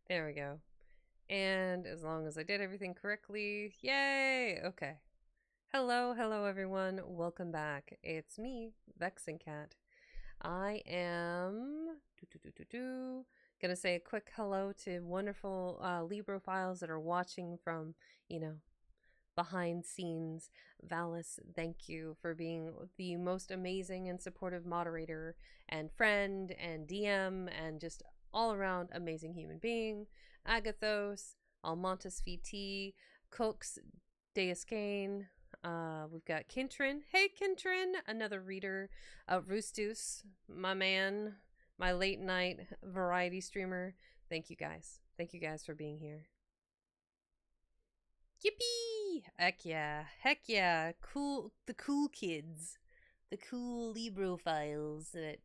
There we go. And as long as I did everything correctly, yay! Okay. Hello everyone. Welcome back. It's me, Vexing Cat. I am gonna say a quick hello to wonderful Librophiles that are watching from, you know, behind scenes. Valis, thank you for being the most amazing and supportive moderator and friend and DM and just all around amazing human being. Agathos, Almontes VT, Cooks, Deus Kane. We've got Kintrin. Hey, Kintrin, another reader. Roostus, my man, my late night variety streamer. Thank you guys. Thank you guys for being here. Yippee! Heck yeah. Heck yeah. Cool. The cool kids. The cool Librophiles that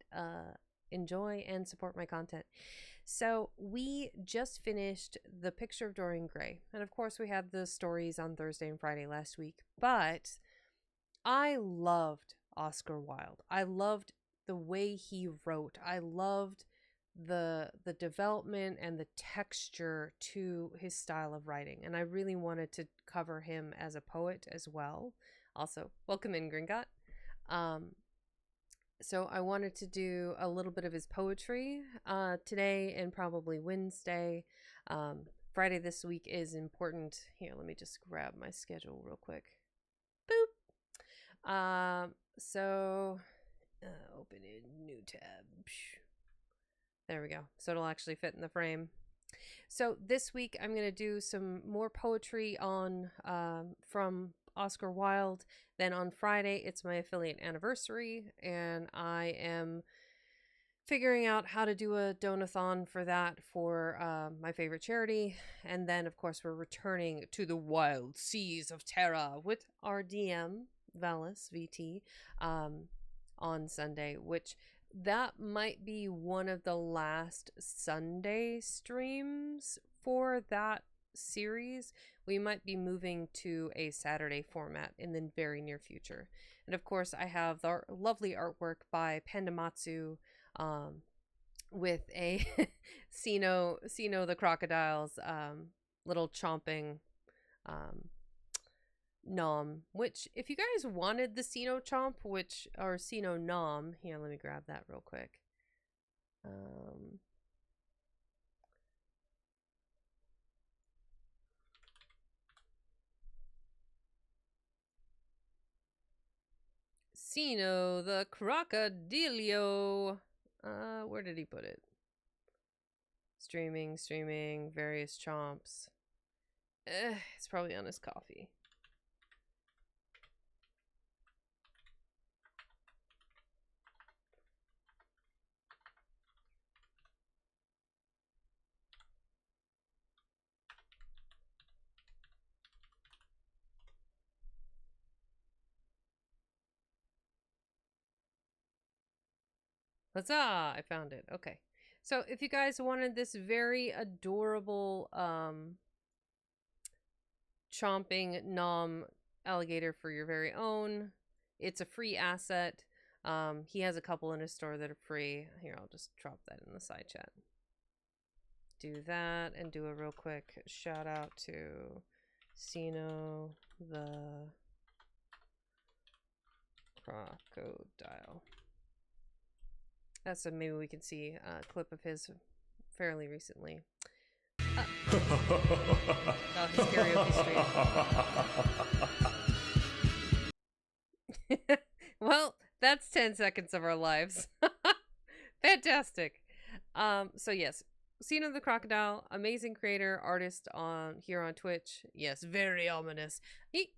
enjoy and support my content. So we just finished The Picture of Dorian Gray. And of course, we had the stories on Thursday and Friday last week. But I loved Oscar Wilde. I loved the way he wrote. I loved the development and the texture to his style of writing, and I really wanted to cover him as a poet as well. Also, welcome in, Gringot. So I wanted to do a little bit of his poetry today and probably Wednesday. Friday this week is important. Here, let me just grab my schedule real quick. Boop. So open a new tab. There we go. So it'll actually fit in the frame. So this week I'm going to do some more poetry on from Oscar Wilde. Then on Friday it's my affiliate anniversary, and I am figuring out how to do a donathon for that for my favorite charity. And then of course we're returning to the wild seas of Terra with our DM Valis VT on Sunday, which that might be one of the last Sunday streams for that series. We might be moving to a Saturday format in the very near future. And of course, I have the lovely artwork by Pandamatsu with a Sino the crocodile's little chomping nom, which if you guys wanted the Sino chomp, which or Sino nom, here, let me grab that real quick. Sino the crocodilio. Where did he put it? Streaming, various chomps. It's probably on his coffee. Huzzah! I found it. Okay. So if you guys wanted this very adorable chomping nom alligator for your very own, it's a free asset. He has a couple in his store that are free. Here, I'll just drop that in the side chat. Do that and do a real quick shout out to Sino the crocodile. So maybe we can see a clip of his fairly recently. About his karaoke stream. Well, that's 10 seconds of our lives. Fantastic. So yes, Sino the Crocodile, amazing creator, artist on here on Twitch. Yes, very ominous. He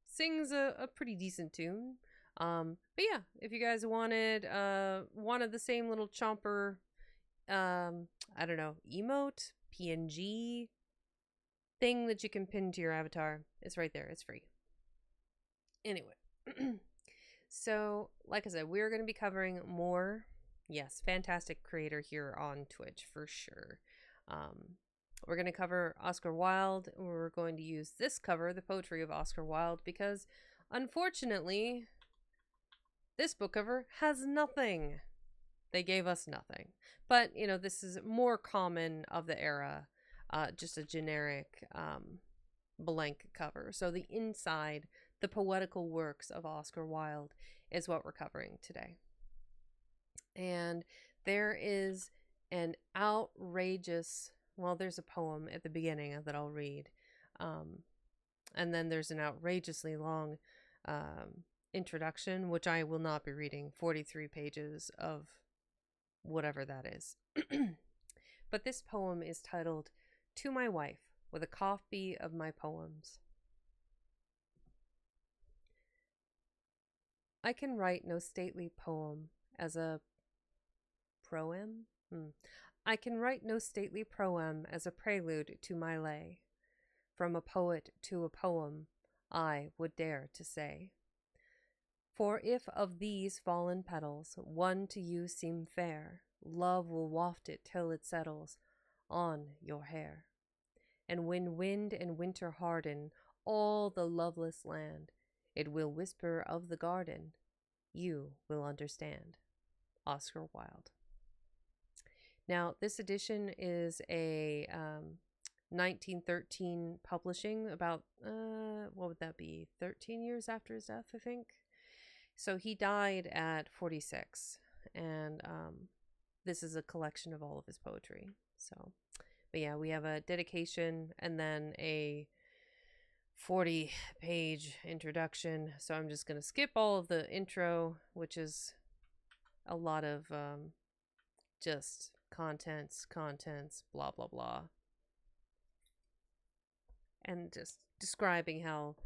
sings a pretty decent tune. But yeah, if you guys wanted the same little chomper, I don't know, emote, PNG thing that you can pin to your avatar, it's right there. It's free. Anyway, so like I said, we're going to be covering more. Yes, fantastic creator here on Twitch for sure. We're going to cover Oscar Wilde. We're going to use this cover, the poetry of Oscar Wilde, because unfortunately, this book cover has nothing. They gave us nothing. But, you know, this is more common of the era, just a generic blank cover. So the inside, the poetical works of Oscar Wilde is what we're covering today. And there is an outrageous, well, there's a poem at the beginning that I'll read. And then there's an outrageously long introduction, which I will not be reading 43 pages of whatever that is. But this poem is titled To My Wife, with a copy of my poems. I can write no stately poem as a proem. I can write no stately proem as a prelude to my lay. From a poet to a poem, I would dare to say. For if of these fallen petals one to you seem fair, love will waft it till it settles on your hair. And when wind and winter harden all the loveless land, it will whisper of the garden, you will understand. Oscar Wilde. Now, this edition is a 1913 publishing, about, what would that be, 13 years after his death, I think? So he died at 46, and this is a collection of all of his poetry. So, but yeah, we have a dedication and then a 40-page introduction. So I'm just going to skip all of the intro, which is a lot of just contents, blah, blah, blah. And just describing how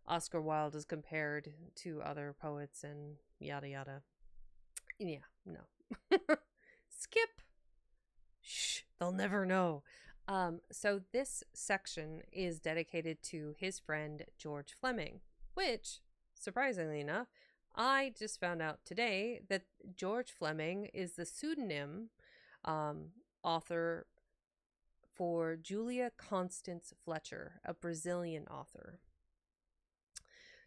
Oscar Wilde is compared to other poets and yada yada. Yeah, no. Skip. Shh, they'll never know. So this section is dedicated to his friend George Fleming, which, surprisingly enough, I just found out today that George Fleming is the pseudonym author for Julia Constance Fletcher, a Brazilian author.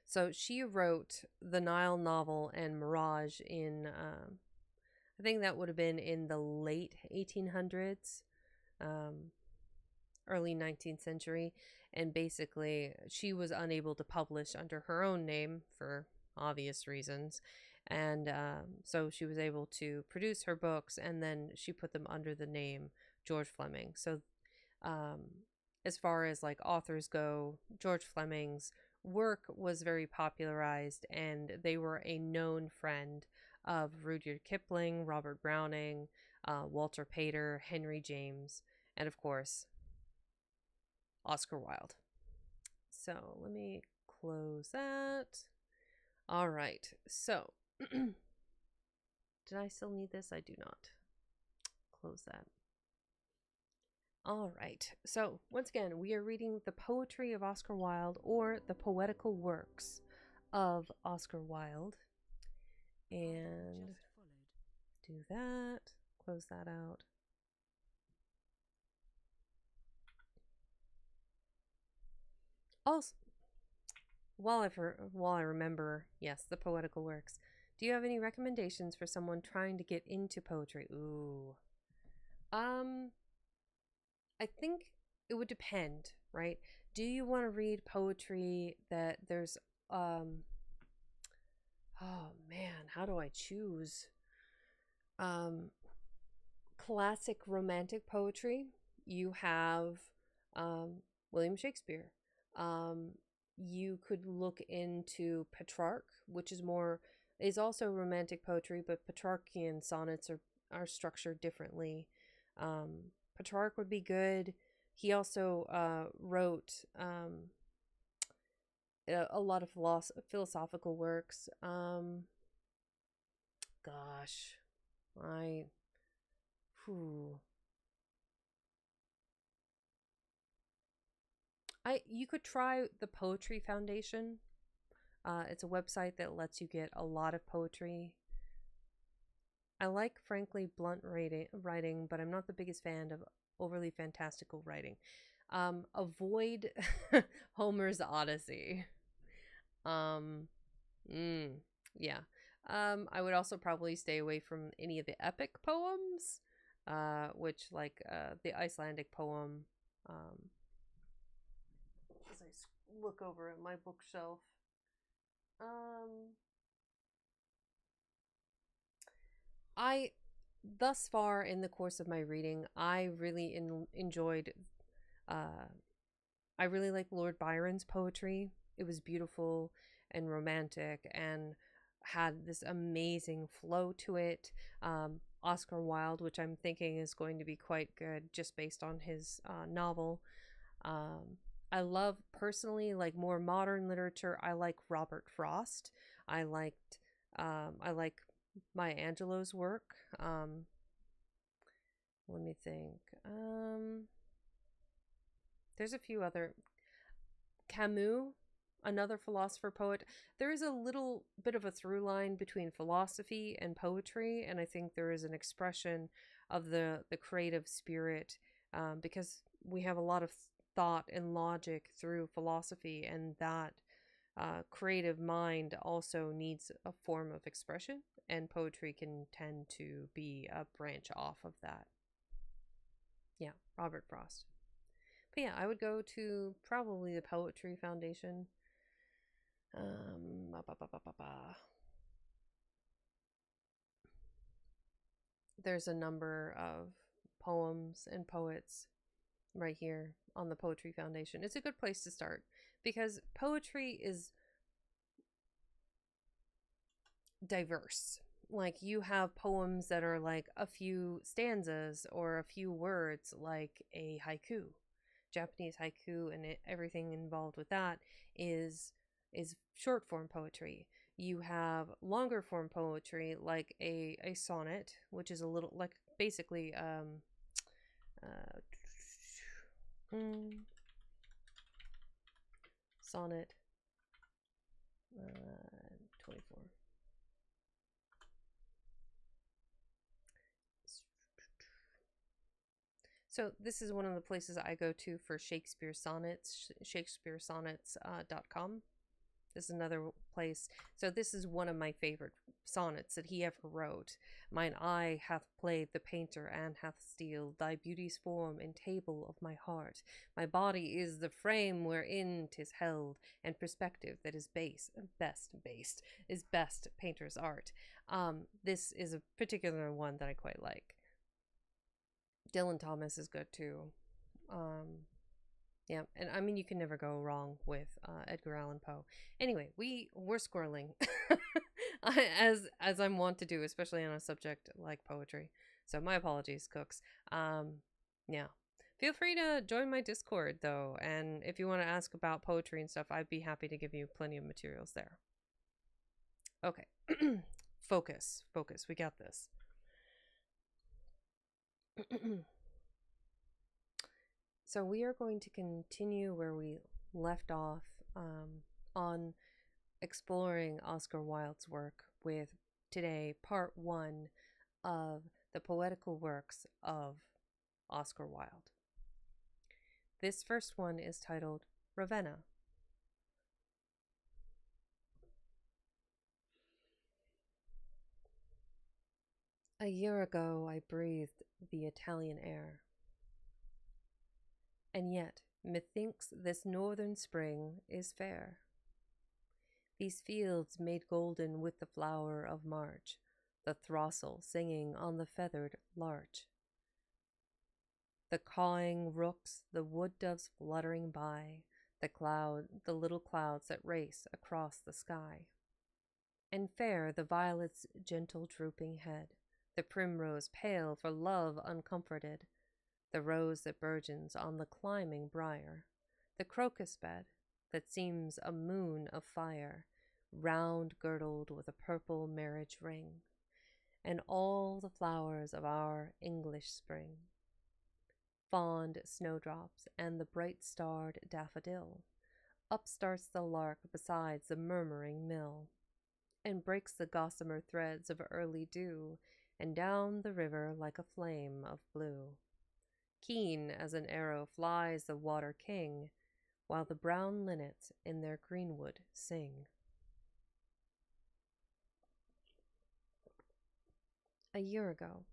So she wrote the Nile novel and Mirage in, I think that would have been in the late 1800s, early 19th century. And basically, she was unable to publish under her own name for obvious reasons. And so she was able to produce her books, and then she put them under the name George Fleming. So as far as like authors go, George Fleming's work was very popularized, and they were a known friend of Rudyard Kipling, Robert Browning, Walter Pater, Henry James, and of course, Oscar Wilde. So let me close that. All right, so did I still need this? I do not. Close that. All right, so once again, we are reading the poetry of Oscar Wilde, or the poetical works of Oscar Wilde. And do that, close that out. Also, while I remember, yes, the poetical works, do you have any recommendations for someone trying to get into poetry? Ooh. I think it would depend, right? Do you want to read poetry that there's oh man, how do I choose? Classic romantic poetry. You have William Shakespeare. You could look into Petrarch, which is also romantic poetry, but Petrarchian sonnets are structured differently. Petrarch would be good. He also wrote a lot of philosophical works. You could try the Poetry Foundation. It's a website that lets you get a lot of poetry. I like, frankly, blunt writing, but I'm not the biggest fan of overly fantastical writing. Avoid Homer's Odyssey. Yeah. I would also probably stay away from any of the epic poems, which like the Icelandic poem. As I look over at my bookshelf, um, I thus far in the course of my reading, I really enjoyed. Uh, I really like Lord Byron's poetry. It was beautiful and romantic and had this amazing flow to it. Oscar Wilde, which I'm thinking is going to be quite good just based on his novel. Um, I love personally like more modern literature. I like Robert Frost. I like Maya Angelou's work. Let me think. There's a few other. Camus, another philosopher poet. There is a little bit of a through line between philosophy and poetry, and I think there is an expression of the creative spirit, because we have a lot of thought and logic through philosophy, and that creative mind also needs a form of expression, and poetry can tend to be a branch off of that. Yeah, Robert Frost. But yeah, I would go to probably the Poetry Foundation. Ba, ba, ba, ba, ba, ba. There's a number of poems and poets right here on the Poetry Foundation. It's a good place to start because poetry is diverse. Like you have poems that are like a few stanzas or a few words, like a haiku. Japanese haiku and everything involved with that is short form poetry. You have longer form poetry like a sonnet, which is a little like basically sonnet 24. So this is one of the places I go to for Shakespeare sonnets, shakespearesonnets.com. This is another place. So this is one of my favorite sonnets that he ever wrote. Mine eye hath played the painter and hath steeled thy beauty's form and table of my heart. My body is the frame wherein 'tis held, and perspective that is best painter's art. This is a particular one that I quite like. Dylan Thomas is good too. Yeah, and I mean you can never go wrong with Edgar Allan Poe. Anyway, we're squirreling as I'm wont to do, especially on a subject like poetry. So my apologies, cooks. Yeah. Feel free to join my Discord though, and if you want to ask about poetry and stuff, I'd be happy to give you plenty of materials there. Okay. Focus. We got this. So we are going to continue where we left off on exploring Oscar Wilde's work with today part 1 of the poetical works of Oscar Wilde. This first one is titled Ravenna. A year ago I breathed the Italian air. And yet, methinks this northern spring is fair. These fields made golden with the flower of March, the throstle singing on the feathered larch, the cawing rooks, the wood doves fluttering by, the little clouds that race across the sky. And fair the violet's gentle drooping head, the primrose pale for love uncomforted, the rose that burgeons on the climbing briar, the crocus bed that seems a moon of fire, round girdled with a purple marriage ring, and all the flowers of our English spring, fond snowdrops and the bright-starred daffodil. Up starts the lark beside the murmuring mill, and breaks the gossamer threads of early dew, and down the river like a flame of blue. Keen as an arrow flies the water king, while the brown linnets in their greenwood sing. a year ago.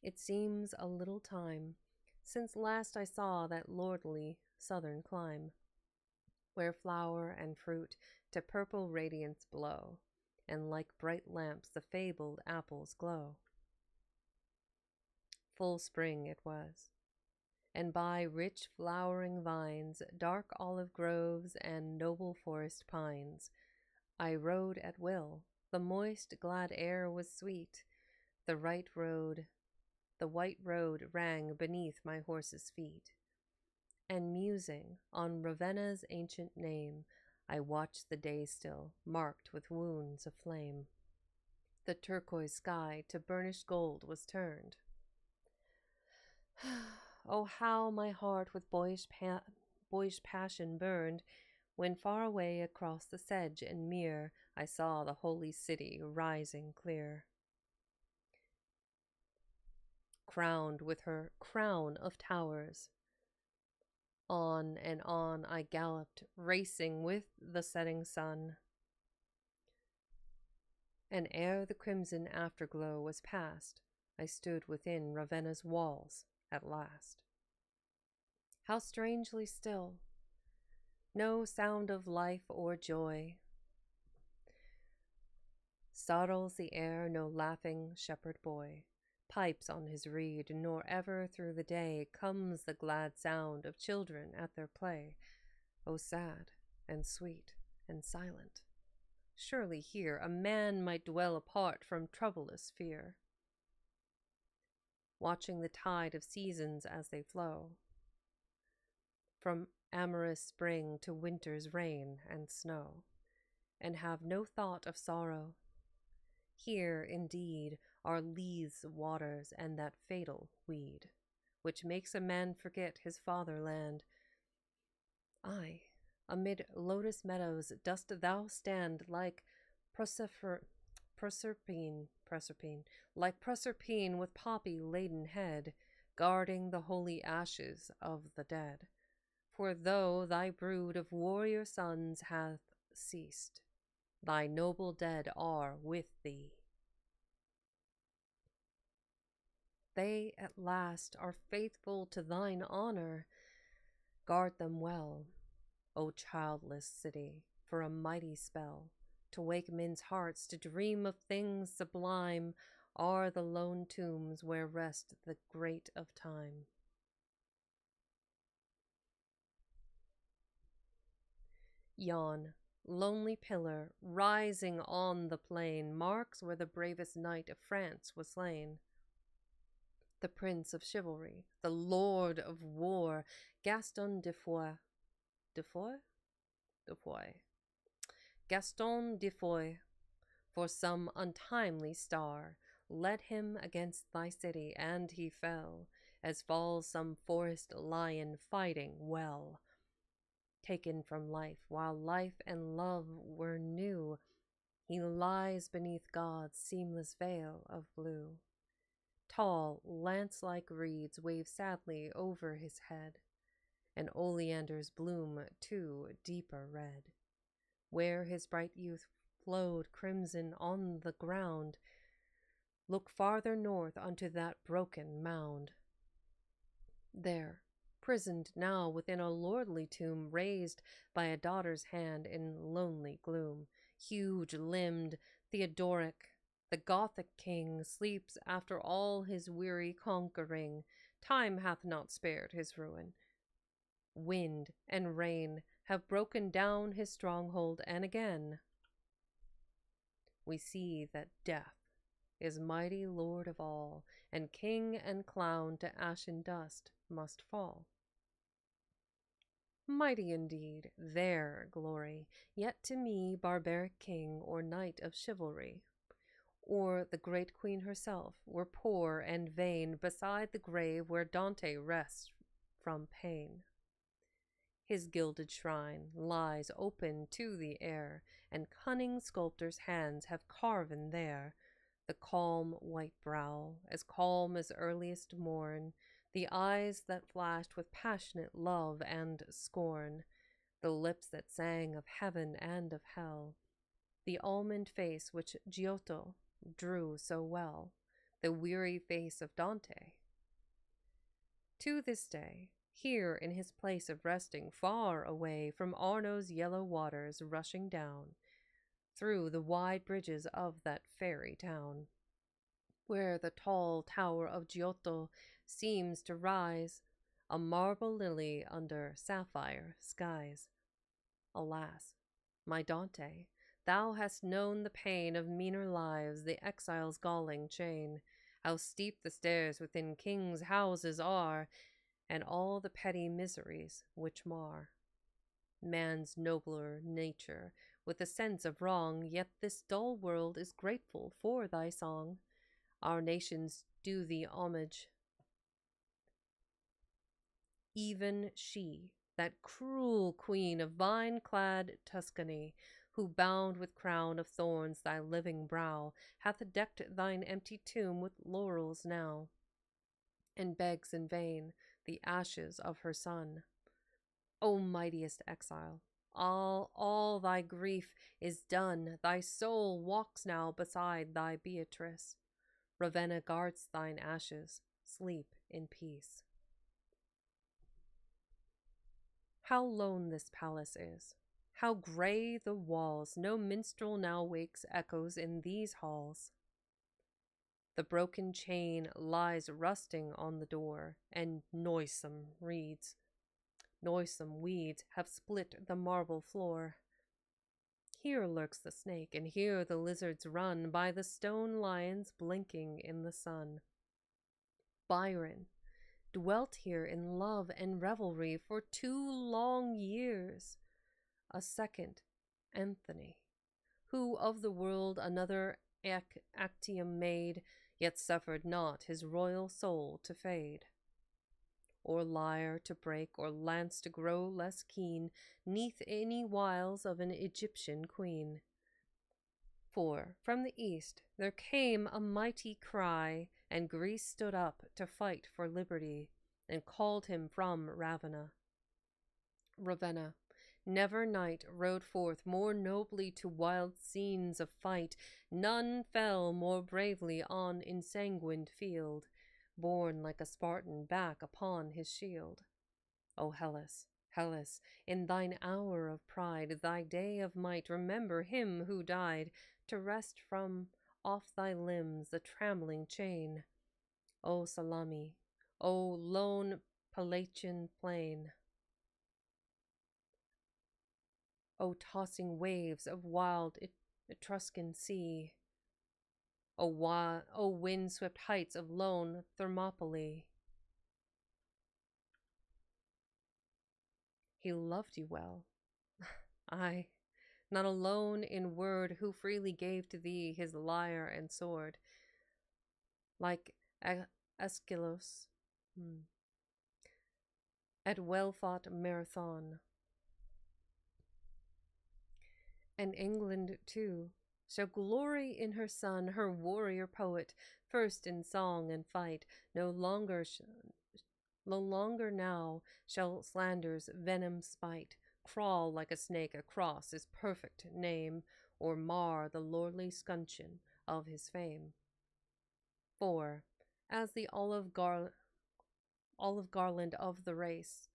It seems a little time since last I saw that lordly southern clime, where flower and fruit to purple radiance blow, and like bright lamps the fabled apples glow. Full spring it was, and by rich flowering vines, dark olive groves, and noble forest pines, I rode at will. The moist, glad air was sweet. The white road rang beneath my horse's feet. And musing on Ravenna's ancient name, I watched the day still, marked with wounds of flame. The turquoise sky to burnished gold was turned. Oh, how my heart with boyish passion burned, when far away across the sedge and mere I saw the holy city rising clear. Crowned with her crown of towers, on and on I galloped, racing with the setting sun. And ere the crimson afterglow was past, I stood within Ravenna's walls at last. How strangely still! No sound of life or joy startles the air, no laughing shepherd boy pipes on his reed, nor ever through the day comes the glad sound of children at their play. Oh, sad and sweet and silent! Surely here a man might dwell apart from troublous fear, watching the tide of seasons as they flow, from amorous spring to winter's rain and snow, and have no thought of sorrow. Here, indeed, are Lethe's waters and that fatal weed, which makes a man forget his fatherland. Aye, amid lotus meadows dost thou stand like Proserpine, like Proserpine with poppy-laden head, guarding the holy ashes of the dead. For though thy brood of warrior sons hath ceased, thy noble dead are with thee. They at last are faithful to thine honor. Guard them well, O childless city, for a mighty spell, to wake men's hearts to dream of things sublime, are the lone tombs where rest the great of time. Yon lonely pillar, rising on the plain, marks where the bravest knight of France was slain. The prince of chivalry, the lord of war, Gaston de Foix. Gaston de Foix, for some untimely star, led him against thy city, and he fell, as falls some forest lion fighting well. Taken from life, while life and love were new, he lies beneath God's seamless veil of blue. Tall, lance-like reeds wave sadly over his head, and oleanders bloom too deeper red. Where his bright youth flowed crimson on the ground, look farther north unto that broken mound. There, prisoned now within a lordly tomb, raised by a daughter's hand in lonely gloom, huge-limbed Theodoric, the Gothic king, sleeps after all his weary conquering. Time hath not spared his ruin. Wind and rain have broken down his stronghold, and again we see that death is mighty lord of all, and king and clown to ashen dust must fall. Mighty indeed, their glory, yet to me, barbaric king or knight of chivalry, or the great queen herself, were poor and vain beside the grave where Dante rests from pain. His gilded shrine lies open to the air, and cunning sculptors' hands have carven there the calm white brow, as calm as earliest morn, the eyes that flashed with passionate love and scorn, the lips that sang of heaven and of hell, the almond face which Giotto drew so well, the weary face of Dante. To this day, here in his place of resting, far away from Arno's yellow waters rushing down, through the wide bridges of that fairy town, where the tall tower of Giotto seems to rise, a marble lily under sapphire skies. Alas, my Dante, thou hast known the pain of meaner lives, the exile's galling chain, how steep the stairs within kings' houses are, and all the petty miseries which mar man's nobler nature with a sense of wrong. Yet this dull world is grateful for thy song. Our nations do thee homage. Even she, that cruel queen of vine-clad Tuscany, who bound with crown of thorns thy living brow, hath decked thine empty tomb with laurels now, and begs in vain the ashes of her son. O mightiest exile, all thy grief is done. Thy soul walks now beside thy Beatrice. Ravenna guards thine ashes. Sleep in peace. How lone this palace is, how gray the walls. No minstrel now wakes echoes in these halls. The broken chain lies rusting on the door, and noisome weeds have split the marble floor. Here lurks the snake, and here the lizards run by the stone lions blinking in the sun. Byron dwelt here in love and revelry for 2 long years. A second, Anthony, who of the world another Actium made, yet suffered not his royal soul to fade, or lyre to break, or lance to grow less keen, 'neath any wiles of an Egyptian queen. For from the east there came a mighty cry, and Greece stood up to fight for liberty, and called him from Ravenna. Never knight rode forth more nobly to wild scenes of fight. None fell more bravely on ensanguined field, borne like a Spartan back upon his shield. O Hellas, Hellas, in thine hour of pride, thy day of might, remember him who died, to wrest from off thy limbs the trammeling chain. O Salami, O lone Palatian plain, O tossing waves of wild Etruscan sea, O wind-swept heights of lone Thermopylae. He loved you well. Aye, not alone in word, who freely gave to thee his lyre and sword, like Aeschylus at well-fought Marathon. And England, too, shall glory in her son, her warrior poet, first in song and fight. No longer now shall slander's venom spite crawl like a snake across his perfect name, or mar the lordly scutcheon of his fame. For, as the olive garland of the race,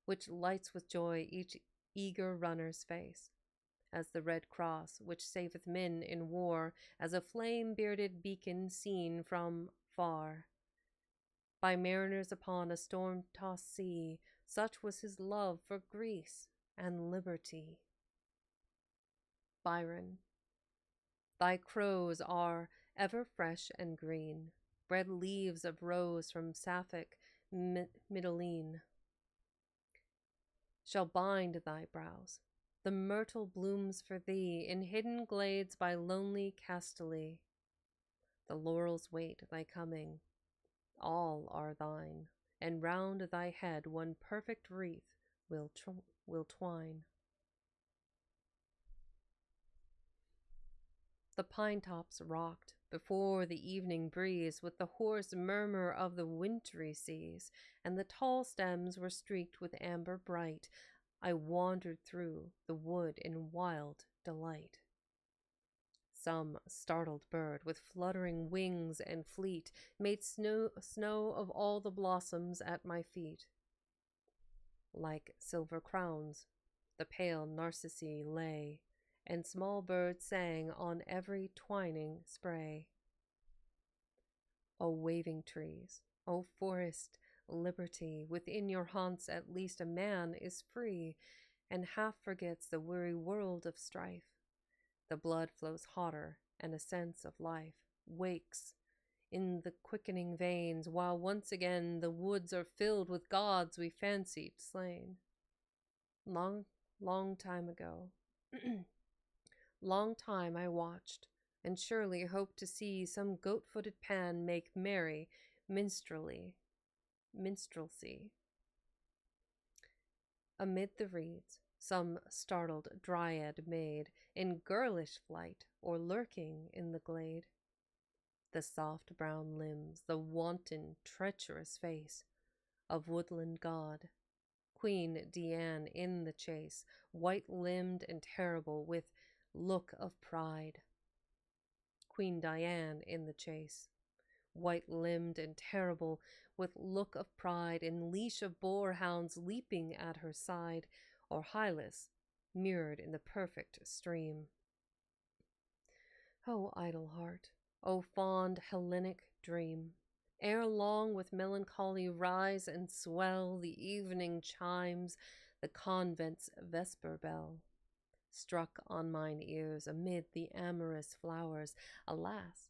which lights with joy each eager runner's face, as the red cross which saveth men in war, as a flame-bearded beacon seen from far by mariners upon a storm-tossed sea, such was his love for Greece and liberty. Byron, thy crows are ever fresh and green, bred leaves of rose from Sapphic Mytilene, shall bind thy brows. The myrtle blooms for thee in hidden glades by lonely Castaly. The laurels wait thy coming, all are thine, and round thy head one perfect wreath will twine. The pine tops rocked before the evening breeze with the hoarse murmur of the wintry seas, and the tall stems were streaked with amber bright. I wandered through the wood in wild delight. Some startled bird with fluttering wings and fleet made snow of all the blossoms at my feet. Like silver crowns, the pale narcissi lay, and small birds sang on every twining spray. O waving trees, O forest, liberty, within your haunts at least a man is free, and half forgets the weary world of strife. The blood flows hotter, and a sense of life wakes in the quickening veins, while once again the woods are filled with gods we fancied slain. Long, long time ago, long time I watched, and surely hoped to see some goat-footed Pan make merry minstrelsy. Amid the reeds, some startled dryad maid, in girlish flight, or lurking in the glade. The soft brown limbs, the wanton, treacherous face of woodland god, Queen Diane in the chase, white-limbed and terrible, with look of pride. Queen Diane in the chase, white-limbed and terrible, with look of pride, in leash of boar-hounds leaping at her side, or Hylas, mirrored in the perfect stream. O idle heart, O fond Hellenic dream, ere long with melancholy rise and swell the evening chimes, the convent's vesper bell, struck on mine ears amid the amorous flowers. Alas,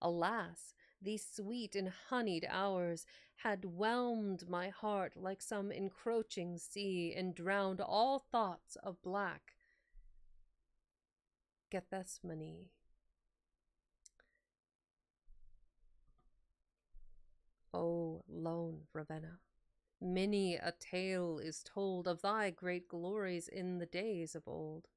alas, these sweet and honeyed hours had whelmed my heart like some encroaching sea, and drowned all thoughts of black Gethsemane. O lone Ravenna, many a tale is told of thy great glories in the days of old.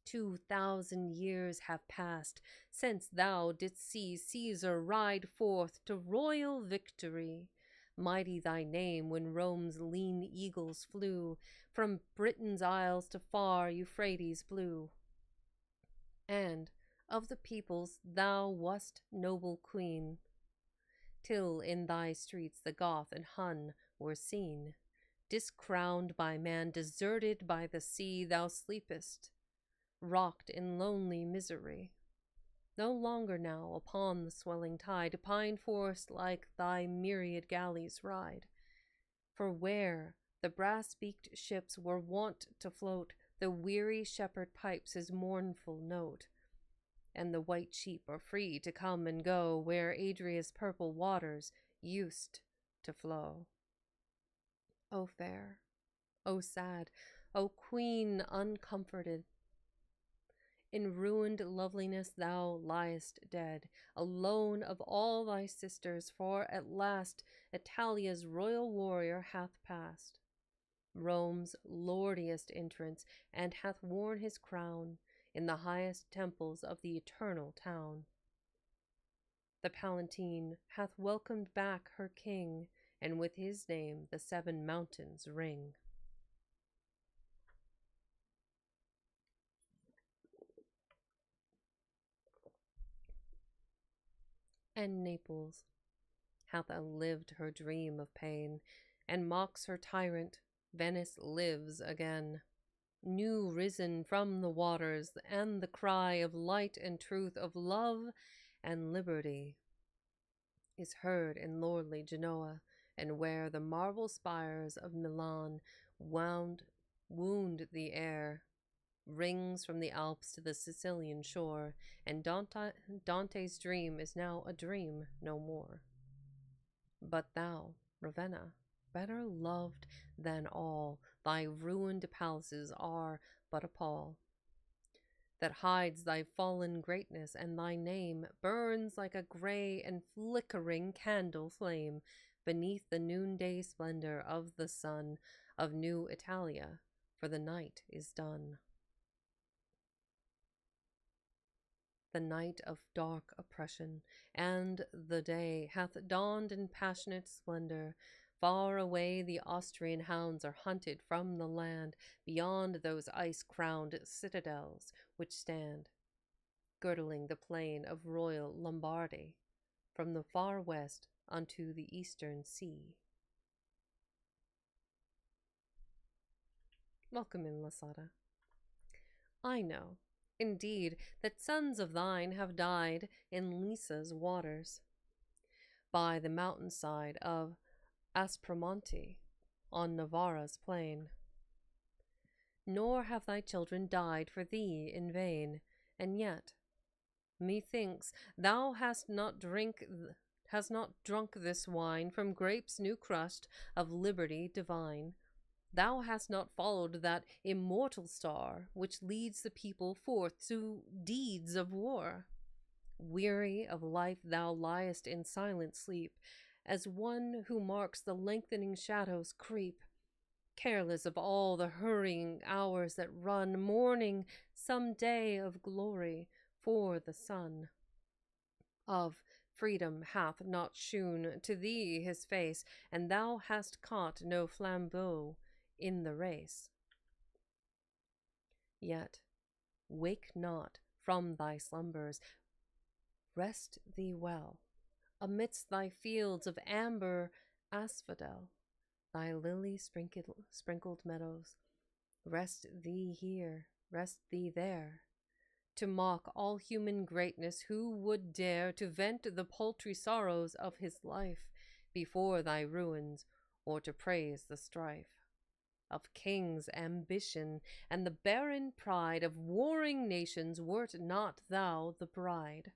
2,000 years have passed since thou didst see Caesar ride forth to royal victory. Mighty thy name when Rome's lean eagles flew from Britain's isles to far Euphrates blue. And of the peoples thou wast noble queen, till in thy streets the Goth and Hun were seen. Discrowned by man, deserted by the sea, thou sleepest, rocked in lonely misery. No longer now upon the swelling tide pine forest like thy myriad galleys ride. For where the brass-beaked ships were wont to float, the weary shepherd pipes his mournful note, and the white sheep are free to come and go where Adria's purple waters used to flow. O fair, O sad, O queen uncomforted, in ruined loveliness thou liest dead, alone of all thy sisters, for at last Italia's royal warrior hath passed Rome's lordiest entrance, and hath worn his crown in the highest temples of the eternal town. The Palatine hath welcomed back her king, and with his name the 7 mountains ring. And Naples hath outlived her dream of pain, and mocks her tyrant. Venice lives again, new risen from the waters, and the cry of light and truth, of love and liberty, is heard in lordly Genoa, and where the marble spires of Milan wound the air, rings from the Alps to the Sicilian shore, and Dante's dream is now a dream no more. But thou, Ravenna, better loved than all, thy ruined palaces are but a pall that hides thy fallen greatness, and thy name burns like a gray and flickering candle flame beneath the noonday splendor of the sun of New Italia, for the night is done. The night of dark oppression, and the day hath dawned in passionate splendor, Far away the Austrian hounds are hunted from the land beyond those ice-crowned citadels which stand, girdling the plain of royal Lombardy, from the far west unto the eastern sea. Welcome in, Lasada. I know, indeed, that sons of thine have died in Lisa's waters, by the mountainside of Aspromonte, on Navarra's plain. Nor have thy children died for thee in vain, and yet, methinks, thou hast not drunk this wine from grapes new crushed of liberty divine. Thou hast not followed that immortal star which leads the people forth to deeds of war. Weary of life, thou liest in silent sleep, as one who marks the lengthening shadows creep, careless of all the hurrying hours that run, mourning some day of glory for the sun. Of freedom hath not shewn to thee his face, and thou hast caught no flambeau in the race. Yet wake not from thy slumbers, rest thee well, amidst thy fields of amber asphodel, thy lily-sprinkled meadows. Rest thee here, rest thee there, to mock all human greatness. Who would dare to vent the paltry sorrows of his life before thy ruins, or to praise the strife of kings' ambition and the barren pride of warring nations? Wert not thou the bride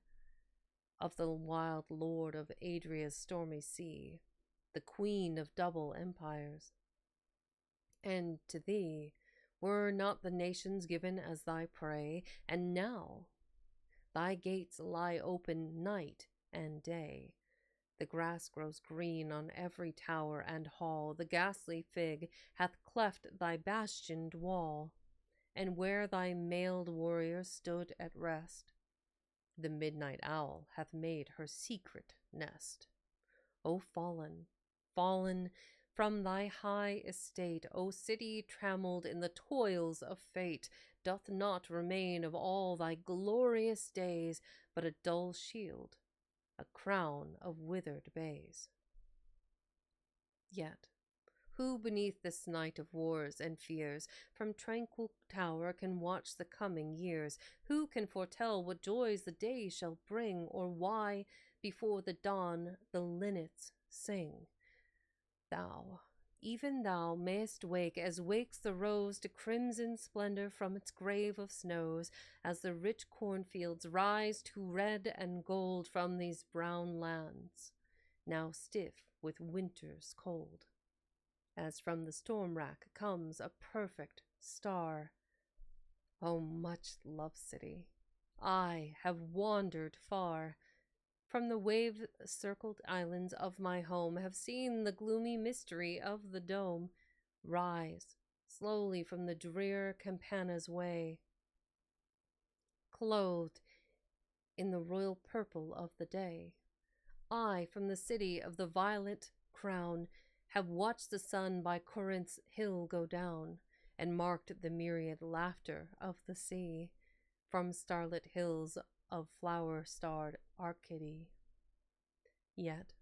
of the wild lord of Adria's stormy sea, the queen of double empires? And to thee were not the nations given as thy prey? And now thy gates lie open night and day. The grass grows green on every tower and hall, the ghastly fig hath cleft thy bastioned wall, and where thy mailed warriors stood at rest, the midnight owl hath made her secret nest. O fallen, fallen from thy high estate, O city trammelled in the toils of fate, doth not remain of all thy glorious days but a dull shield, a crown of withered bays. Yet, who beneath this night of wars and fears from tranquil tower can watch the coming years? Who can foretell what joys the day shall bring, or why before the dawn the linnets sing? Thou, even thou, mayst wake as wakes the rose to crimson splendor from its grave of snows, as the rich cornfields rise to red and gold from these brown lands, now stiff with winter's cold. As from the storm rack comes a perfect star. O much-loved city, I have wandered far from the wave-circled islands of my home, have seen the gloomy mystery of the dome rise slowly from the drear Campana's way, clothed in the royal purple of the day. I, from the city of the violet crown, have watched the sun by Corinth's hill go down, and marked the myriad laughter of the sea from starlit hills of flower-starred Arcady. Yet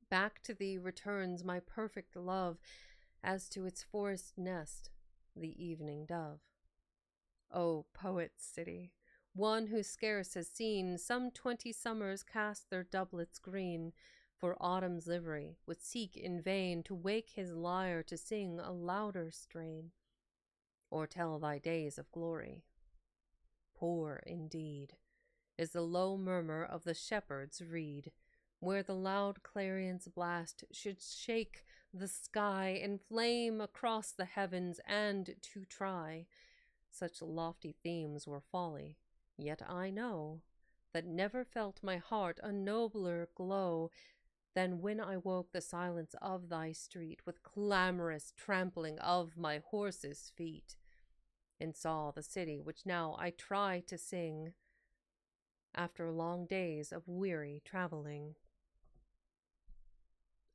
back to thee returns my perfect love, as to its forest nest the evening dove. O poet's city, one who scarce has seen some 20 summers cast their doublets green, for autumn's livery would seek in vain to wake his lyre to sing a louder strain, or tell thy days of glory. Poor indeed is the low murmur of the shepherd's reed, where the loud clarion's blast should shake the sky and flame across the heavens, and to try such lofty themes were folly. Yet I know that never felt my heart a nobler glow than when I woke the silence of thy street with clamorous trampling of my horse's feet, and saw the city which now I try to sing after long days of weary traveling.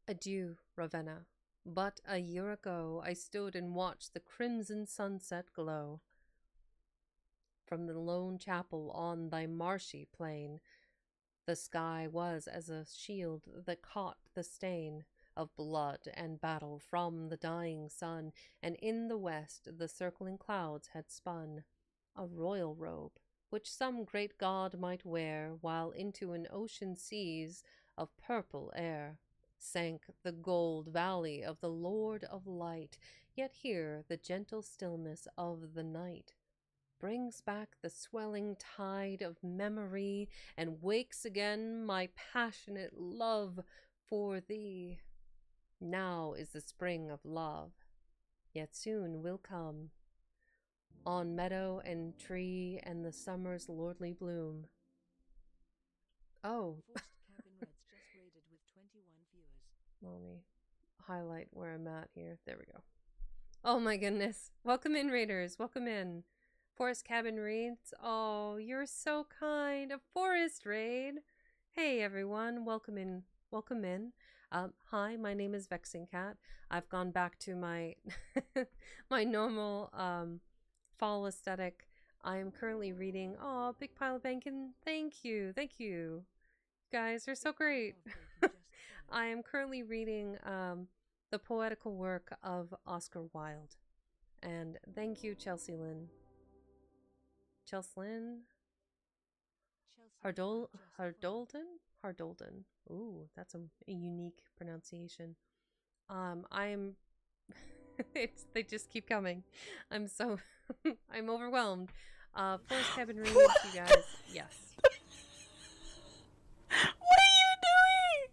Adieu, Ravenna. But a year ago I stood and watched the crimson sunset glow from the lone chapel on thy marshy plain. The sky was as a shield that caught the stain of blood and battle from the dying sun, and in the west the circling clouds had spun a royal robe, which some great god might wear, while into an ocean seas of purple air sank the gold valley of the Lord of Light. Yet here the gentle stillness of the night brings back the swelling tide of memory and wakes again my passionate love for thee. Now is the spring of love, yet soon will come on meadow and tree and the summer's lordly bloom. Oh, let me highlight where I'm at here. There we go. Oh my goodness. Welcome in, Raiders. Welcome in. Forest Cabin Raids. Oh, you're so kind. A forest raid. Hey everyone. Welcome in. Welcome in. Hi, my name is Vexing Cat. I've gone back to my my normal fall aesthetic. I am currently reading. Oh, Big Pile of Bacon. Thank you. Thank you. Guys, you're so great. I am currently reading the poetical work of Oscar Wilde. And thank you, Chelsea Lynn. Chelsea Hardolden. Ooh, that's a unique pronunciation. I'm they just keep coming. I'm so I'm overwhelmed. Forest Cabin Reads, you guys. Yes. What are you doing?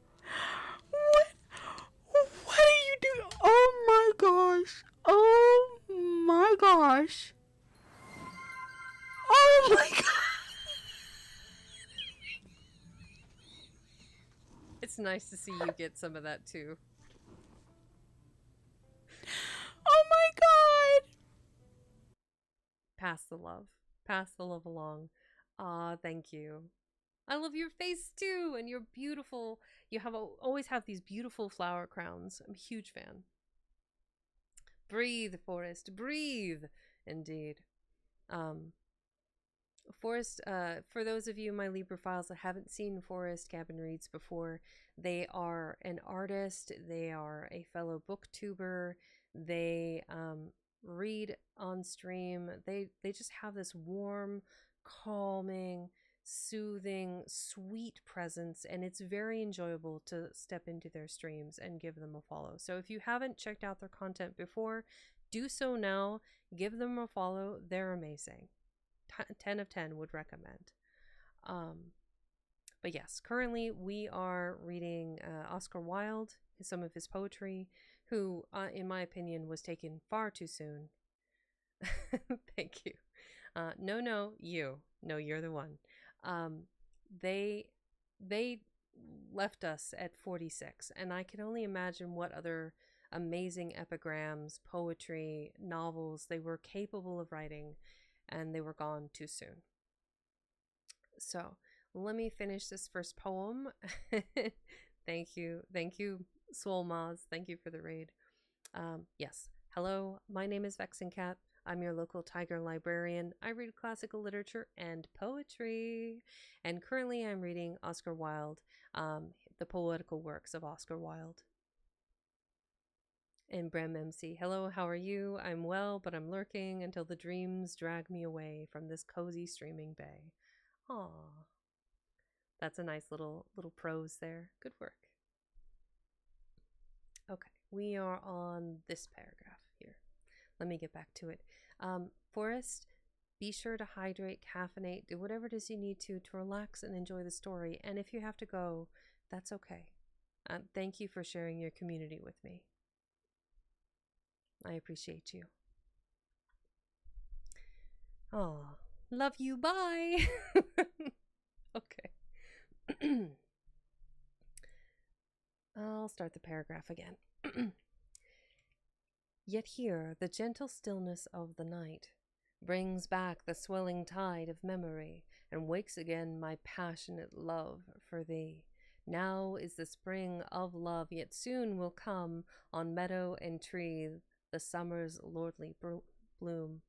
What are you doing? Oh my gosh. Oh my gosh. Oh my god. It's nice to see you get some of that too. Oh my god. Pass the love. Pass the love along. Thank you. I love your face too, and you're beautiful. You have always have these beautiful flower crowns. I'm a huge fan. Breathe, Forest, breathe. Indeed. Forest, for those of you, my Libra files that haven't seen Forest Cabin Reads before, they are an artist, they are a fellow booktuber, they read on stream, they just have this warm, calming, soothing, sweet presence, and it's very enjoyable to step into their streams and give them a follow. So if you haven't checked out their content before, do so now. Give them a follow. They're amazing. 10 of 10 would recommend. But yes, currently we are reading Oscar Wilde, some of his poetry, who, in my opinion, was taken far too soon. Thank you. No, you. No, you're the one. They left us at 46, and I can only imagine what other amazing epigrams, poetry, novels they were capable of writing, and they were gone too soon. So let me finish this first poem. Thank you, Soul Maz. Thank you for the raid. Yes, hello, my name is Vexing Cat. I'm your local tiger librarian. I read classical literature and poetry, and currently I'm reading Oscar Wilde, the poetical works of Oscar Wilde. And Brem MC, hello, how are you? I'm well, but I'm lurking until the dreams drag me away from this cozy streaming bay. Aw, that's a nice little prose there. Good work. Okay, we are on this paragraph here. Let me get back to it. Forrest, be sure to hydrate, caffeinate, do whatever it is you need to relax and enjoy the story. And if you have to go, that's okay. Thank you for sharing your community with me. I appreciate you. Oh, love you. Bye. Okay. I'll start the paragraph again. Yet here the gentle stillness of the night brings back the swelling tide of memory and wakes again my passionate love for thee. Now is the spring of love, yet soon will come on meadow and tree the summer's lordly bloom.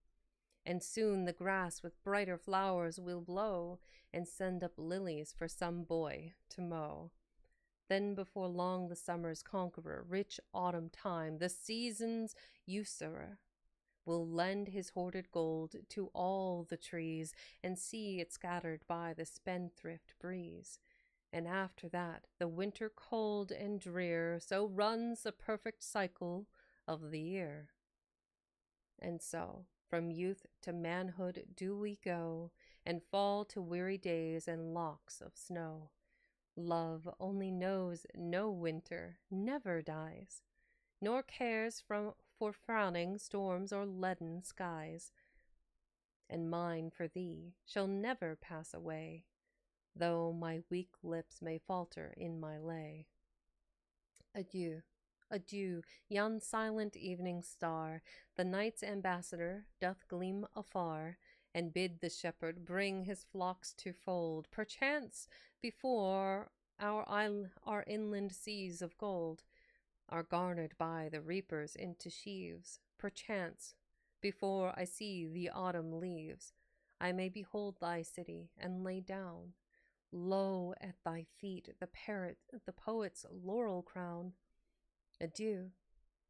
And soon the grass with brighter flowers will blow and send up lilies for some boy to mow. Then before long the summer's conqueror, rich autumn time, the season's usurer, will lend his hoarded gold to all the trees and see it scattered by the spendthrift breeze. And after that, the winter cold and drear, so runs the perfect cycle of the year. And so, from youth to manhood do we go, and fall to weary days and locks of snow. Love only knows no winter, never dies, nor cares for frowning storms or leaden skies. And mine for thee shall never pass away, though my weak lips may falter in my lay. Adieu, adieu, yon silent evening star, the night's ambassador doth gleam afar, and bid the shepherd bring his flocks to fold, perchance before our inland seas of gold are garnered by the reapers into sheaves, perchance before I see the autumn leaves, I may behold thy city and lay down low at thy feet the poet's laurel crown. Adieu,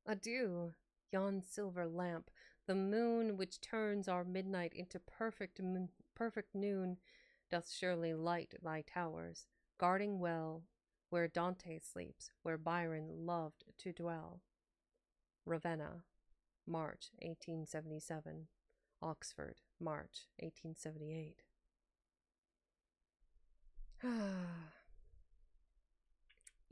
adieu, yon silver lamp, the moon which turns our midnight into perfect noon, doth surely light thy towers, guarding well where Dante sleeps, where Byron loved to dwell. Ravenna, March 1877. Oxford, March 1878.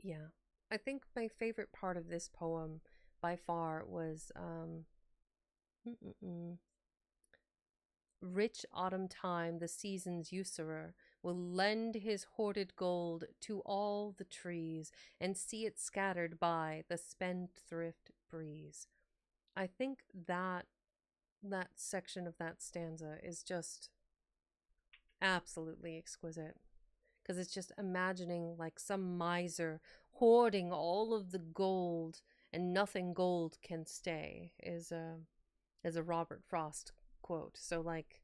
Yeah, I think my favorite part of this poem by far was rich autumn time, the season's usurer, will lend his hoarded gold to all the trees and see it scattered by the spendthrift breeze. I think that section of that stanza is just absolutely exquisite, because it's just imagining like some miser hoarding all of the gold and nothing gold can stay is a Robert Frost quote. So like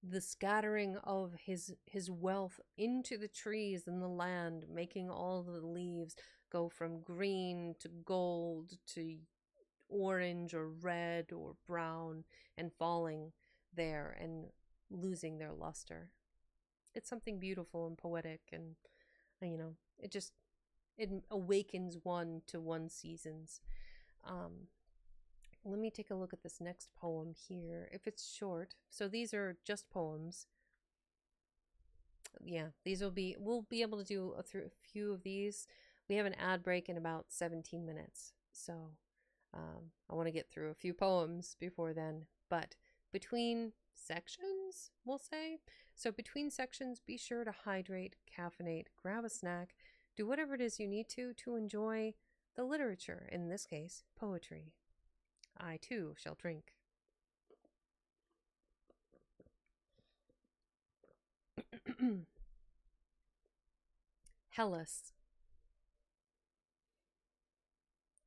the scattering of his wealth into the trees and the land, making all the leaves go from green to gold to orange or red or brown, and falling there and losing their luster. It's something beautiful and poetic, and it awakens one to one's seasons. Let me take a look at this next poem here, if it's short. So these are just poems. Yeah, we'll be able to do a few of these. We have an ad break in about 17 minutes, so I want to get through a few poems before then. But between sections, we'll say, so between sections, be sure to hydrate, caffeinate, grab a snack, do whatever it is you need to enjoy the literature, in this case, poetry. I too shall drink. Hellas.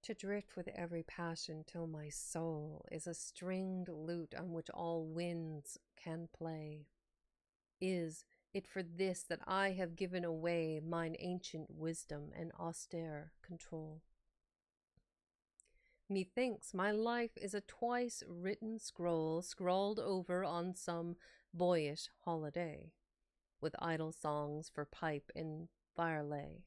To drift with every passion till my soul is a stringed lute on which all winds can play. Is it for this that I have given away mine ancient wisdom and austere control? Methinks my life is a twice written scroll, scrawled over on some boyish holiday, with idle songs for pipe and firelay,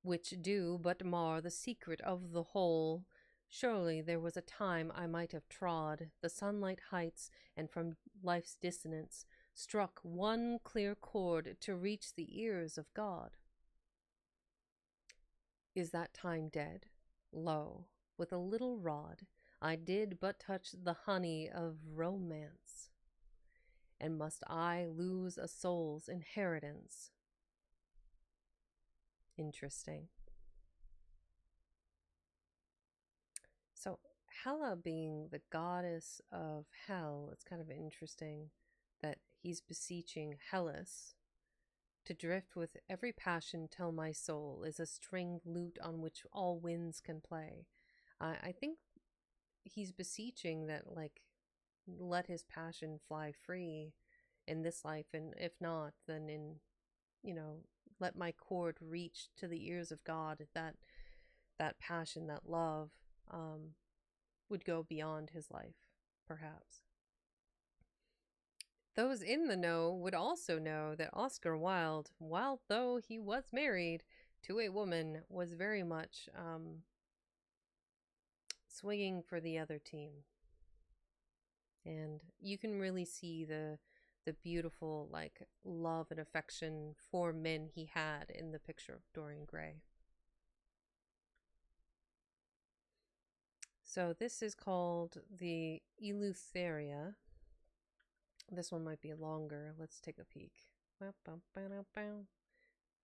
which do but mar the secret of the whole. Surely there was a time I might have trod the sunlight heights, and from life's dissonance struck one clear chord to reach the ears of God. Is that time dead? Lo, with a little rod I did but touch the honey of romance. And must I lose a soul's inheritance? Interesting. So Hela being the goddess of hell, it's kind of interesting that he's beseeching Hellas To drift with every passion till my soul is a stringed lute on which all winds can play. I think he's beseeching that, like, let his passion fly free in this life, and if not, then in, you know, let my chord reach to the ears of God, that passion, that love, would go beyond his life, perhaps. Those in the know would also know that Oscar Wilde, while though he was married to a woman, was very much swinging for the other team. And you can really see the beautiful, like, love and affection for men he had in the picture of Dorian Gray. So this is called the Eleutheria. This one might be longer. Let's take a peek.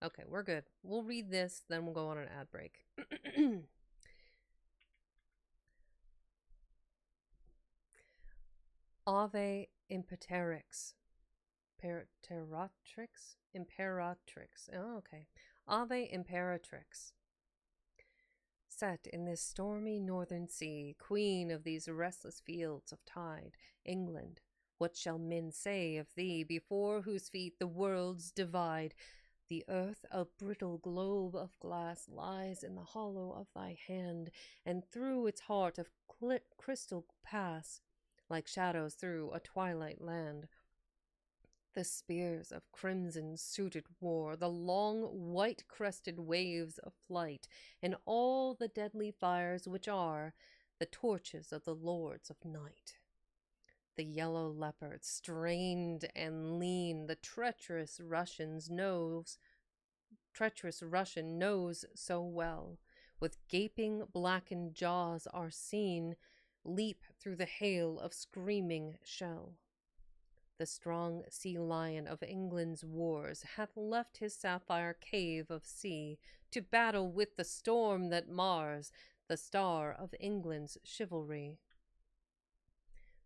Okay, we're good. We'll read this, then we'll go on an ad break. Ave Imperatrix. Imperatrix. Oh, okay. Ave Imperatrix. Set in this stormy northern sea, queen of these restless fields of tide, England, what shall men say of thee, before whose feet the worlds divide? The earth, a brittle globe of glass, lies in the hollow of thy hand, and through its heart of crystal pass, like shadows through a twilight land, the spears of crimson-suited war, the long white-crested waves of flight, and all the deadly fires which are the torches of the lords of night. The yellow leopard, strained and lean, the treacherous Russian knows so well, with gaping blackened jaws are seen, leap through the hail of screaming shell. The strong sea lion of England's wars hath left his sapphire cave of sea to battle with the storm that mars the star of England's chivalry.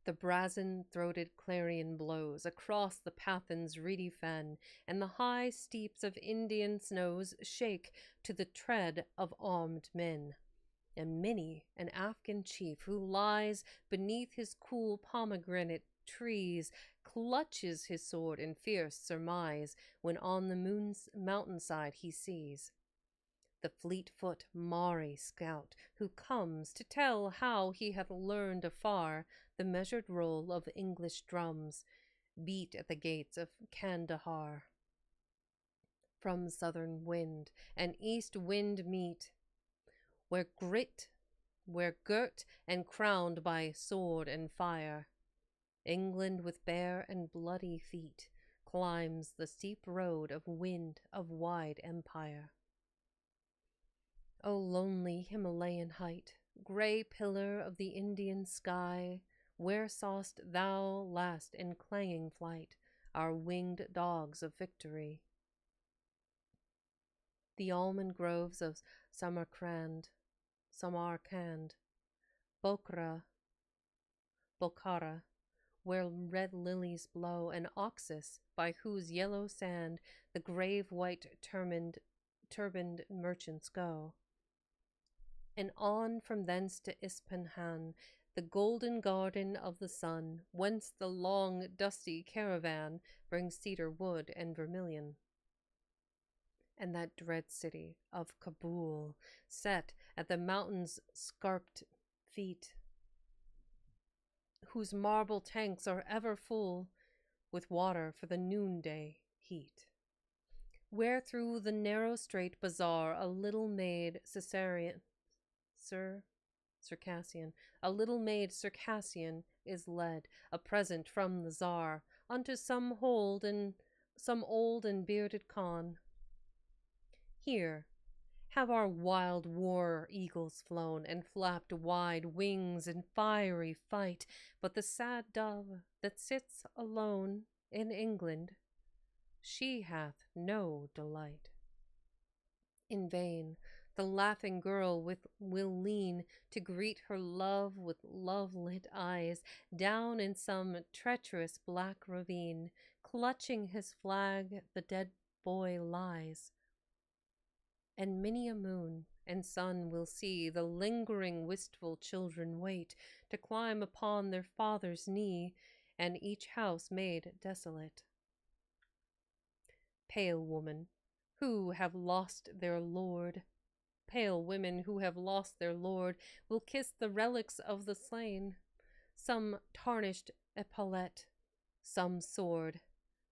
The brazen-throated clarion blows across the Pathan's reedy fen, and the high steeps of Indian snows shake to the tread of armed men. And many an Afghan chief who lies beneath his cool pomegranate trees clutches his sword in fierce surmise when on the mountainside he sees the fleet-foot Mari scout who comes to tell how he hath learned afar the measured roll of English drums beat at the gates of Kandahar. From southern wind and east wind meet, where girt and crowned by sword and fire, England with bare and bloody feet climbs the steep road of wind of wide empire. O lonely Himalayan height, grey pillar of the Indian sky, where saw'st thou last in clanging flight our winged dogs of victory? The almond groves of Samarkand, Bokhara, where red lilies blow, and Oxus, by whose yellow sand the grave white turbaned merchants go. And on from thence to Ispahan, the golden garden of the sun, whence the long dusty caravan brings cedar wood and vermilion. And that dread city of Kabul, set at the mountain's scarped feet, whose marble tanks are ever full with water for the noonday heat. Where through the narrow straight bazaar a little maid Circassian is led, a present from the Tsar, unto some old and bearded Khan. Here have our wild war eagles flown, and flapped wide wings in fiery fight, but the sad dove that sits alone in England, she hath no delight. In vain the laughing girl will lean to greet her love with love-lit eyes down in some treacherous black ravine, clutching his flag, the dead boy lies. And many a moon and sun will see the lingering wistful children wait to climb upon their father's knee, and each house made desolate. Pale woman, who have lost their lord, pale women who have lost their lord, will kiss the relics of the slain, some tarnished epaulette, some sword,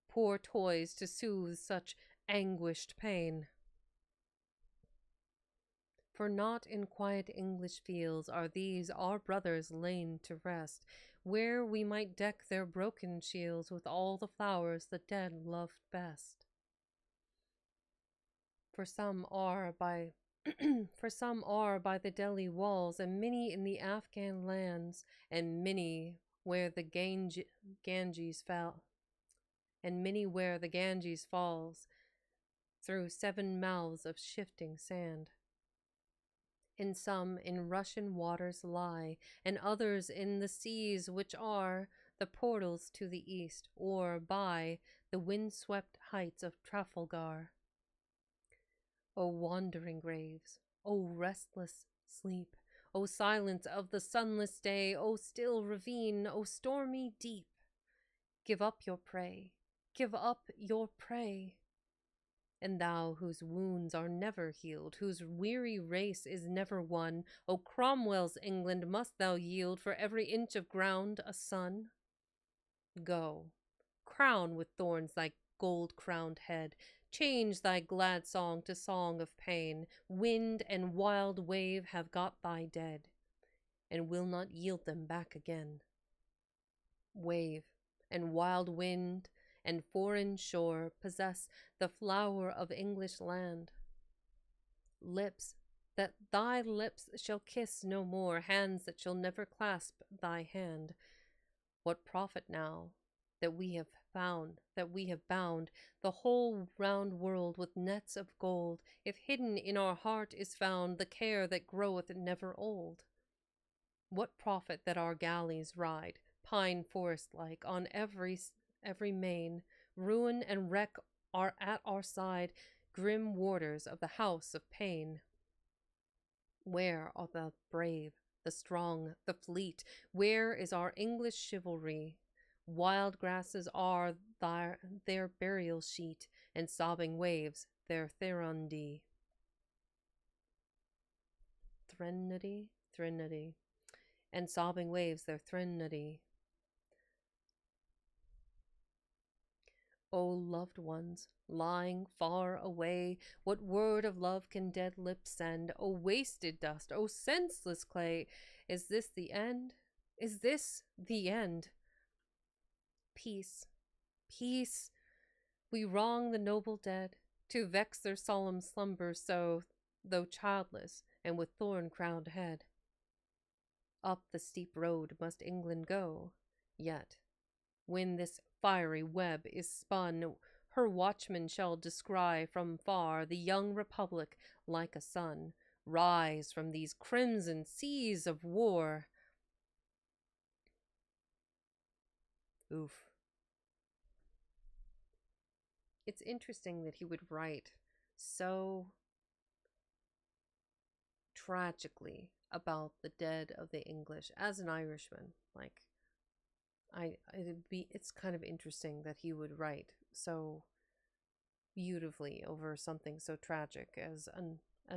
poor toys to soothe such anguished pain. For not in quiet English fields are these our brothers lain to rest, where we might deck their broken shields with all the flowers the dead loved best. For some are by the Delhi walls, and many in the Afghan lands, and many where the Ganges fell, and many where the Ganges falls through 7 mouths of shifting sand. And some in Russian waters lie, and others in the seas which are the portals to the east, or by the wind-swept heights of Trafalgar. O wandering graves, O restless sleep, O silence of the sunless day, O still ravine, O stormy deep, give up your prey, give up your prey. And thou whose wounds are never healed, whose weary race is never won, O Cromwell's England, must thou yield for every inch of ground a son? Go, crown with thorns thy gold-crowned head, change thy glad song to song of pain. Wind and wild wave have got thy dead, and will not yield them back again. Wave and wild wind and foreign shore possess the flower of English land. Lips that thy lips shall kiss no more, hands that shall never clasp thy hand. What profit now that we have bound the whole round world with nets of gold, if hidden in our heart is found the care that groweth never old? What profit that our galleys ride, pine forest-like, on every main? Ruin and wreck are at our side, grim warders of the house of pain. Where are the brave, the strong, the fleet? Where is our English chivalry? Wild grasses are their burial sheet, and sobbing waves their threnody. And sobbing waves their threnody. O loved ones, lying far away, what word of love can dead lips send? O wasted dust, O senseless clay, is this the end? Is this the end? Peace, peace, we wrong the noble dead, to vex their solemn slumbers so, though childless and with thorn-crowned head. Up the steep road must England go, yet, when this fiery web is spun, her watchmen shall descry from far the young republic like a sun rise from these crimson seas of war. Oof. It's interesting that he would write so tragically about the dead of the English as an Irishman. Like, it's kind of interesting that he would write so beautifully over something so tragic as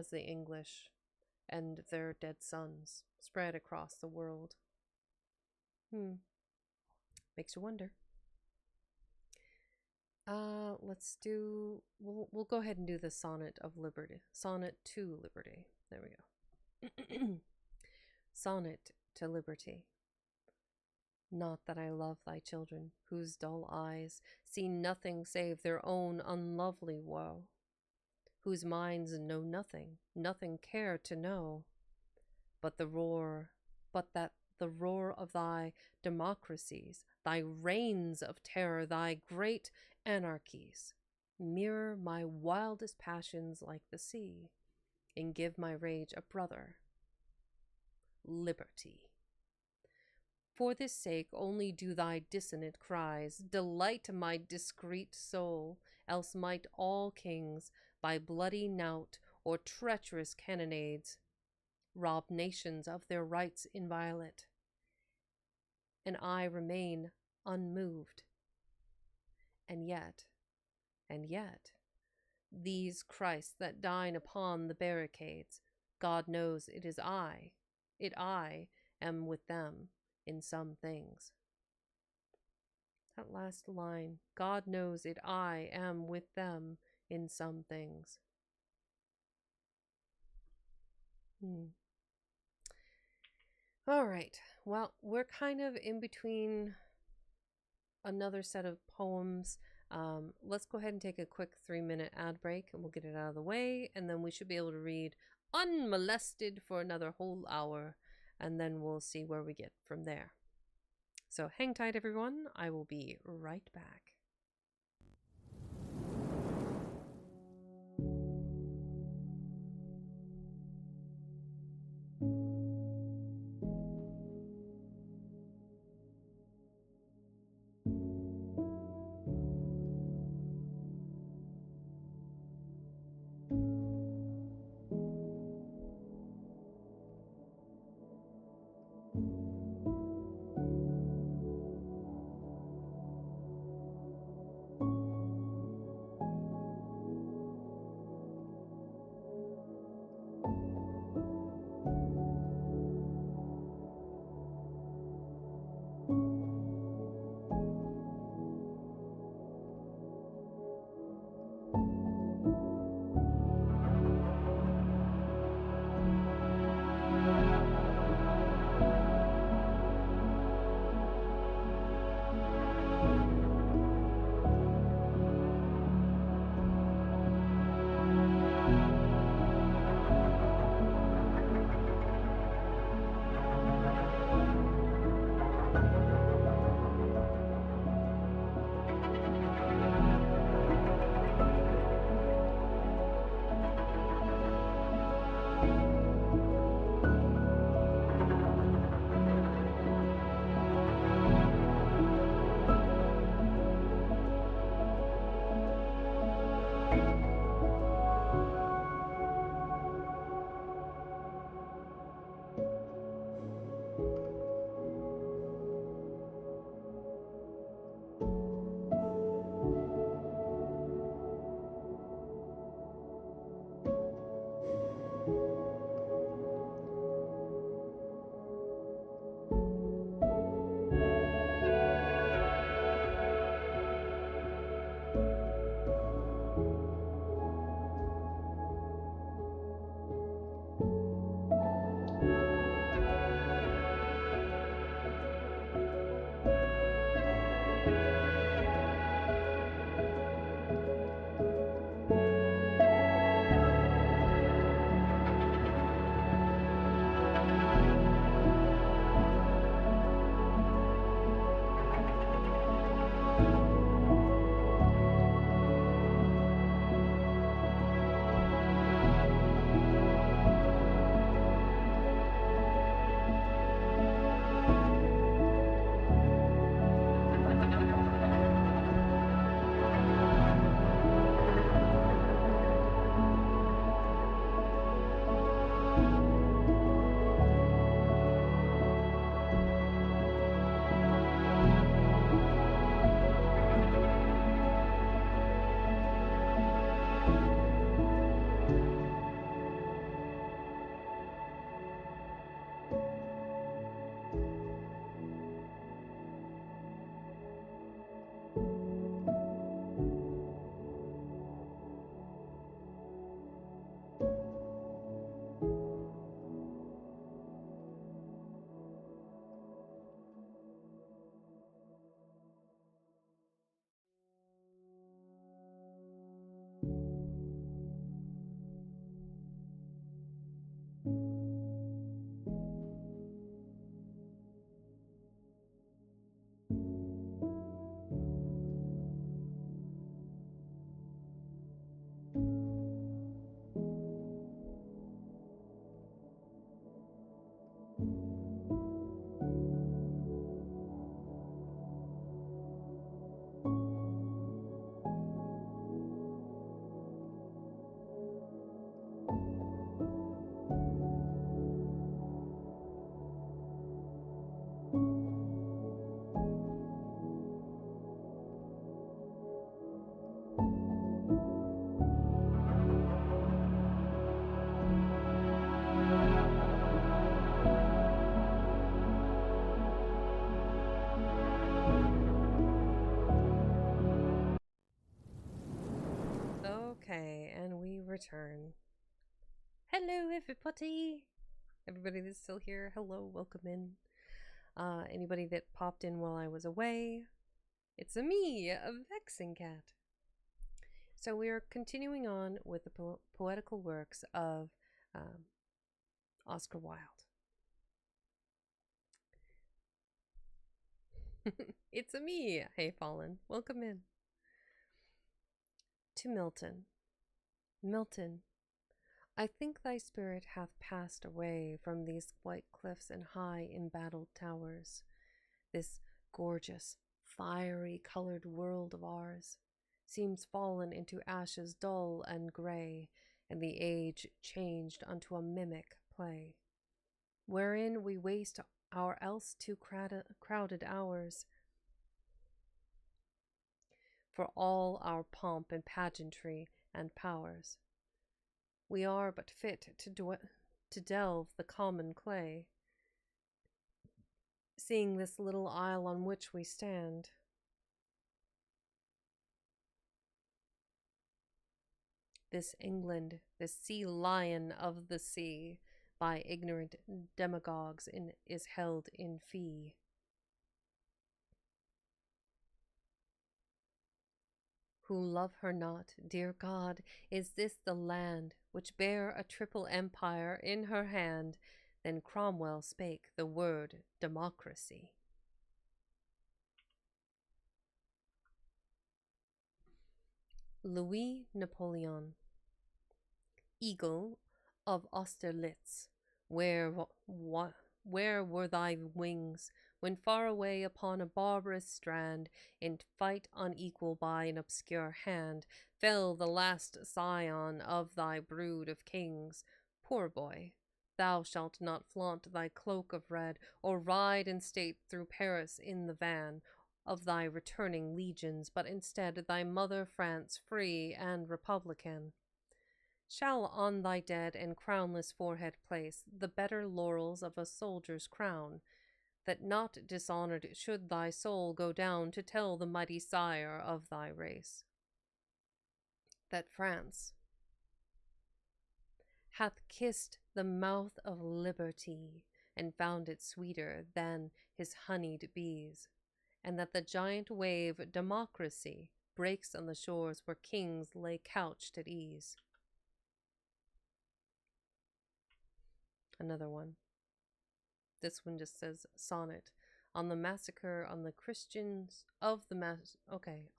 the English and their dead sons spread across the world. Makes you wonder. We'll go ahead and do the Sonnet of Liberty. Sonnet to Liberty. There we go. Sonnet to Liberty. Not that I love thy children, whose dull eyes see nothing save their own unlovely woe, whose minds know nothing, nothing care to know, but that the roar of thy democracies, thy reigns of terror, thy great anarchies, mirror my wildest passions like the sea, and give my rage a brother, liberty. For this sake only do thy dissonant cries delight my discreet soul, else might all kings, by bloody knout or treacherous cannonades, rob nations of their rights inviolate, and I remain unmoved. And yet, these Christs that dine upon the barricades, God knows it is I am with them in some things. That last line, God knows it I am with them in some things. All right, well, we're kind of in between another set of poems. Let's go ahead and take a quick 3-minute ad break and we'll get it out of the way, and then we should be able to read unmolested for another whole hour, and then we'll see where we get from there. So hang tight, everyone. I will be right back. turn. Hello, everybody. Everybody that's still here, hello, welcome in. Anybody that popped in while I was away, it's me, a vexing cat. So we are continuing on with the poetical works of Oscar Wilde. It's a me, hey Fallen, welcome in. To Milton. Milton, I think thy spirit hath passed away from these white cliffs and high embattled towers, this gorgeous, fiery colored world of ours seems fallen into ashes dull and gray, and the age changed unto a mimic play, wherein we waste our else too crowded hours for all our pomp and pageantry and powers. We are but fit to delve the common clay, seeing this little isle on which we stand. This England, this sea lion of the sea, by ignorant demagogues is held in fee. Who love her not, dear God, is this the land which bare a triple empire in her hand? Then Cromwell spake the word democracy. Louis Napoleon. Eagle of Austerlitz, where were thy wings when far away upon a barbarous strand, in fight unequal by an obscure hand, fell the last scion of thy brood of kings? Poor boy, thou shalt not flaunt thy cloak of red, or ride in state through Paris in the van of thy returning legions, but instead thy mother France, free and republican, shall on thy dead and crownless forehead place the better laurels of a soldier's crown, that not dishonored should thy soul go down to tell the mighty sire of thy race that France hath kissed the mouth of liberty and found it sweeter than his honeyed bees, and that the giant wave democracy breaks on the shores where kings lay couched at ease. Another one. This one just says sonnet on the massacre on the Christians of the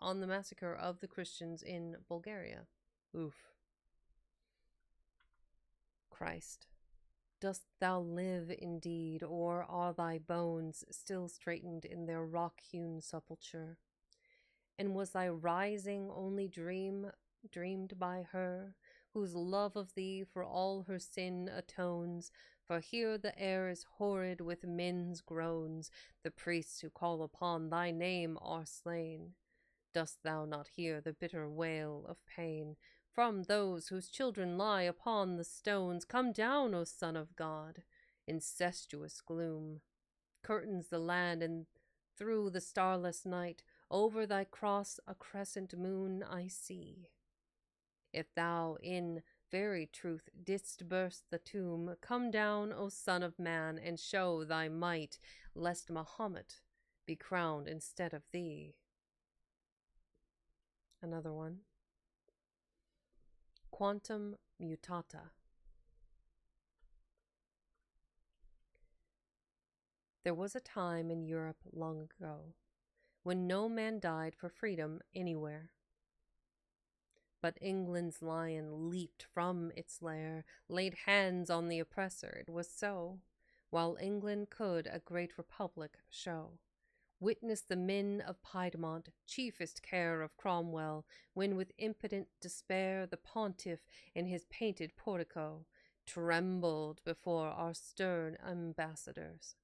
on the massacre of the Christians in Bulgaria. Oof. Christ, dost thou live indeed, or are thy bones still straightened in their rock-hewn sepulture? And was thy rising only dreamed by her, whose love of thee for all her sin atones? For here the air is horrid with men's groans, the priests who call upon thy name are slain. Dost thou not hear the bitter wail of pain from those whose children lie upon the stones? Come down, O Son of God! Incestuous gloom curtains the land, and through the starless night over thy cross a crescent moon I see. If thou in very truth didst burst the tomb, come down, O Son of Man, and show thy might, lest Mahomet be crowned instead of thee. Another one. Quantum mutata. There was a time in Europe long ago when no man died for freedom anywhere. But England's lion leaped from its lair, laid hands on the oppressor. It was so, while England could a great republic show. Witness the men of Piedmont, chiefest care of Cromwell, when with impotent despair the pontiff in his painted portico trembled before our stern ambassadors.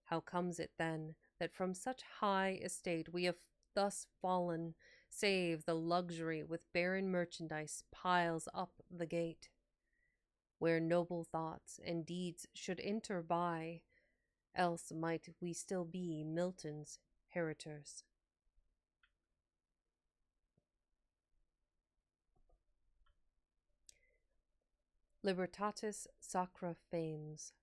How comes it then that from such high estate we have thus fallen, save the luxury with barren merchandise piles up the gate, where noble thoughts and deeds should enter by, else might we still be Milton's heritors. Libertatis sacra fames.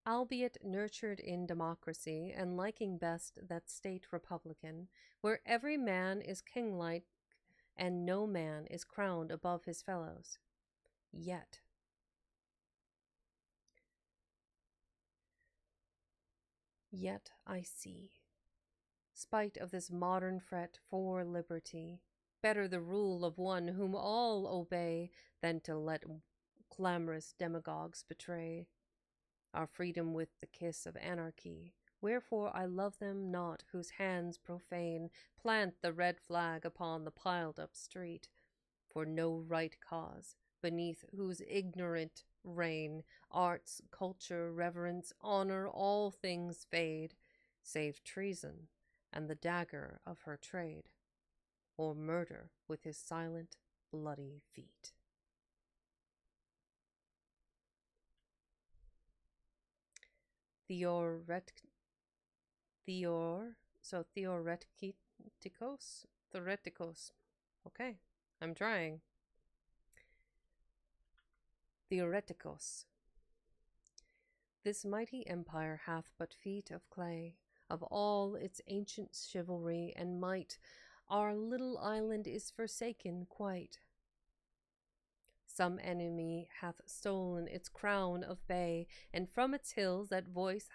Albeit nurtured in democracy, and liking best that state republican, where every man is king-like, and no man is crowned above his fellows. Yet I see, spite of this modern fret for liberty, better the rule of one whom all obey than to let clamorous demagogues betray our freedom with the kiss of anarchy. Wherefore I love them not whose hands profane plant the red flag upon the piled up street, for no right cause, beneath whose ignorant reign arts, culture, reverence, honor, all things fade, save treason and the dagger of her trade, or murder with his silent, bloody feet. Theoreticos. Okay, I'm trying. Theoreticos. This mighty empire hath but feet of clay. Of all its ancient chivalry and might, our little island is forsaken quite. Some enemy hath stolen its crown of bay, and from its hills that voice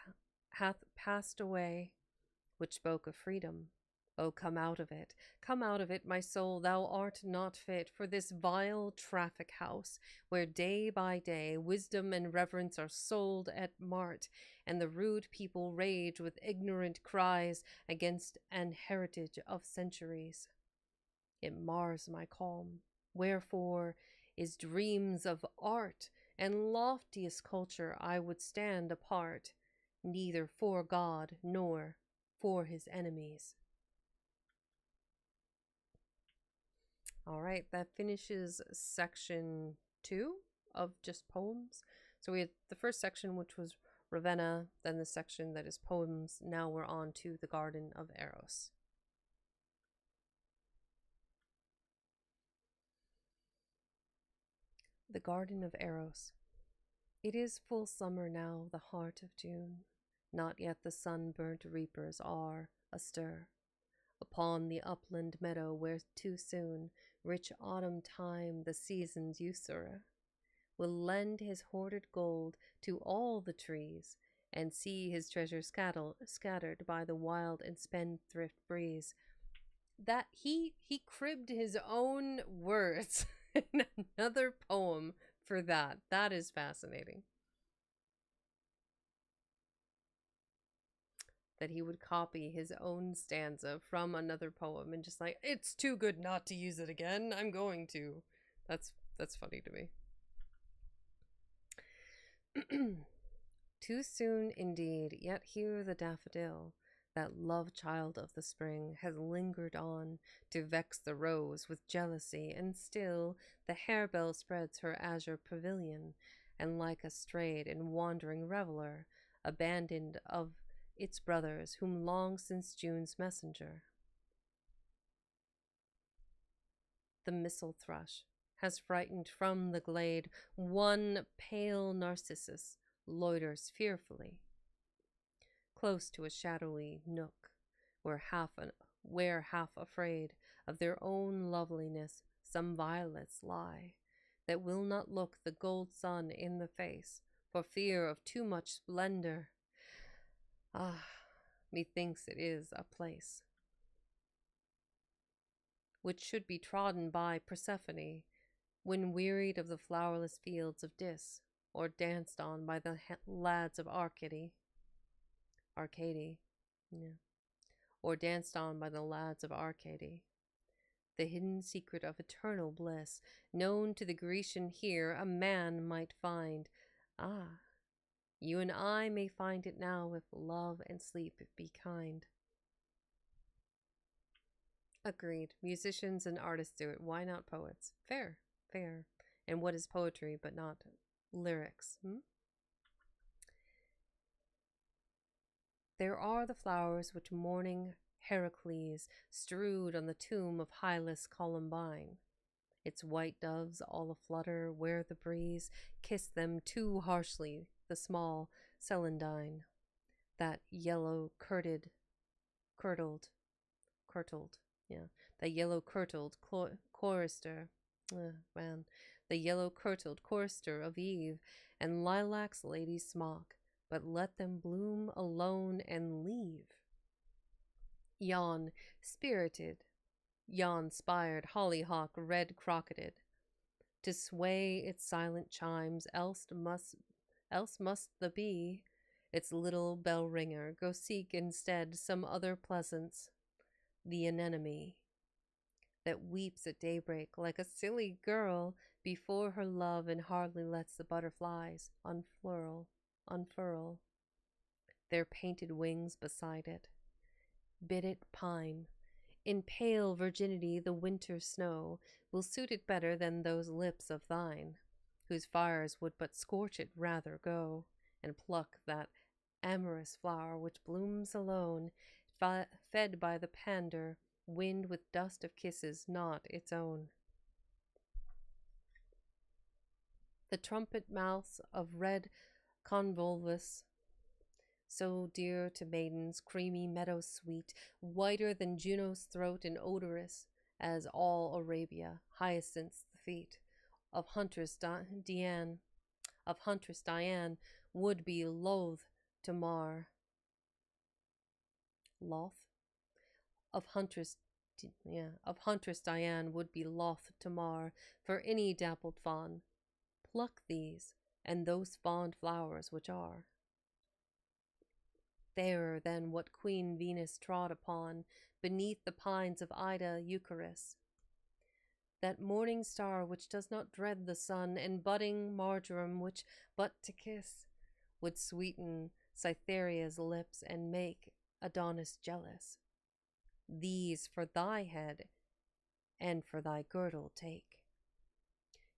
hath passed away, which spoke of freedom. Oh, come out of it, my soul, thou art not fit for this vile traffic house, where day by day wisdom and reverence are sold at mart, and the rude people rage with ignorant cries against an heritage of centuries. It mars my calm, wherefore is dreams of art and loftiest culture I would stand apart, neither for God nor for his enemies. All right, that finishes section 2 of just poems. So we had the first section, which was Ravenna, then the section that is poems. Now we're on to the Garden of Eros. The Garden of Eros. It is full summer now, the heart of June. Not yet the sunburnt reapers are astir upon the upland meadow, where too soon rich autumn time, the season's usurer, will lend his hoarded gold to all the trees, and see his treasures scattered by the wild and spendthrift breeze. That he cribbed his own words in another poem for that. That is fascinating. That he would copy his own stanza from another poem and just like, it's too good not to use it again, I'm going to. That's funny to me. Too soon indeed, yet here the daffodil, that love child of the spring, has lingered on to vex the rose with jealousy, and still the harebell spreads her azure pavilion, and like a strayed and wandering reveler, abandoned of its brothers, whom long since June's messenger, the missel thrush, has frightened from the glade, one pale narcissus loiters fearfully close to a shadowy nook, where half afraid of their own loveliness some violets lie, that will not look the gold sun in the face for fear of too much splendor. Ah, methinks it is a place which should be trodden by Persephone, when wearied of the flowerless fields of Dis, or danced on by the lads of Arcady, or danced on by the lads of Arcady. The hidden secret of eternal bliss, known to the Grecian here, a man might find. Ah, you and I may find it now if love and sleep be kind. Agreed. Musicians and artists do it. Why not poets? Fair. And what is poetry but not lyrics? There are the flowers which mourning Heracles strewed on the tomb of Hylas Columbine. its white doves all aflutter where the breeze kissed them too harshly, the small celandine, that yellow curtled, yeah, the yellow curtled chorister, man, the yellow curtled chorister of Eve, and lilac's lady's smock, but let them bloom alone and leave. Yon spirited, yon spired hollyhock red crocketed, to sway its silent chimes, else must the bee, its little bell ringer, go seek instead some other pleasance, the anemone, that weeps at daybreak like a silly girl before her love and hardly lets the butterflies unfurl their painted wings beside it. Bid it pine. In pale virginity the winter snow will suit it better than those lips of thine, whose fires would but scorch it rather go, and pluck that amorous flower which blooms alone, fed by the pander wind with dust of kisses not its own. The trumpet mouths of red convolvulus, so dear to maidens, creamy meadow sweet, whiter than Juno's throat and odorous as all Arabia, hyacinths the feet of huntress Diane would be loath to mar. Of huntress Diane would be loth to mar for any dappled fawn. Pluck these and those fond flowers which are fairer than what Queen Venus trod upon beneath the pines of Ida Eucharis. That morning star which does not dread the sun, and budding marjoram which but to kiss would sweeten Cytherea's lips and make Adonis jealous. These for thy head and for thy girdle take.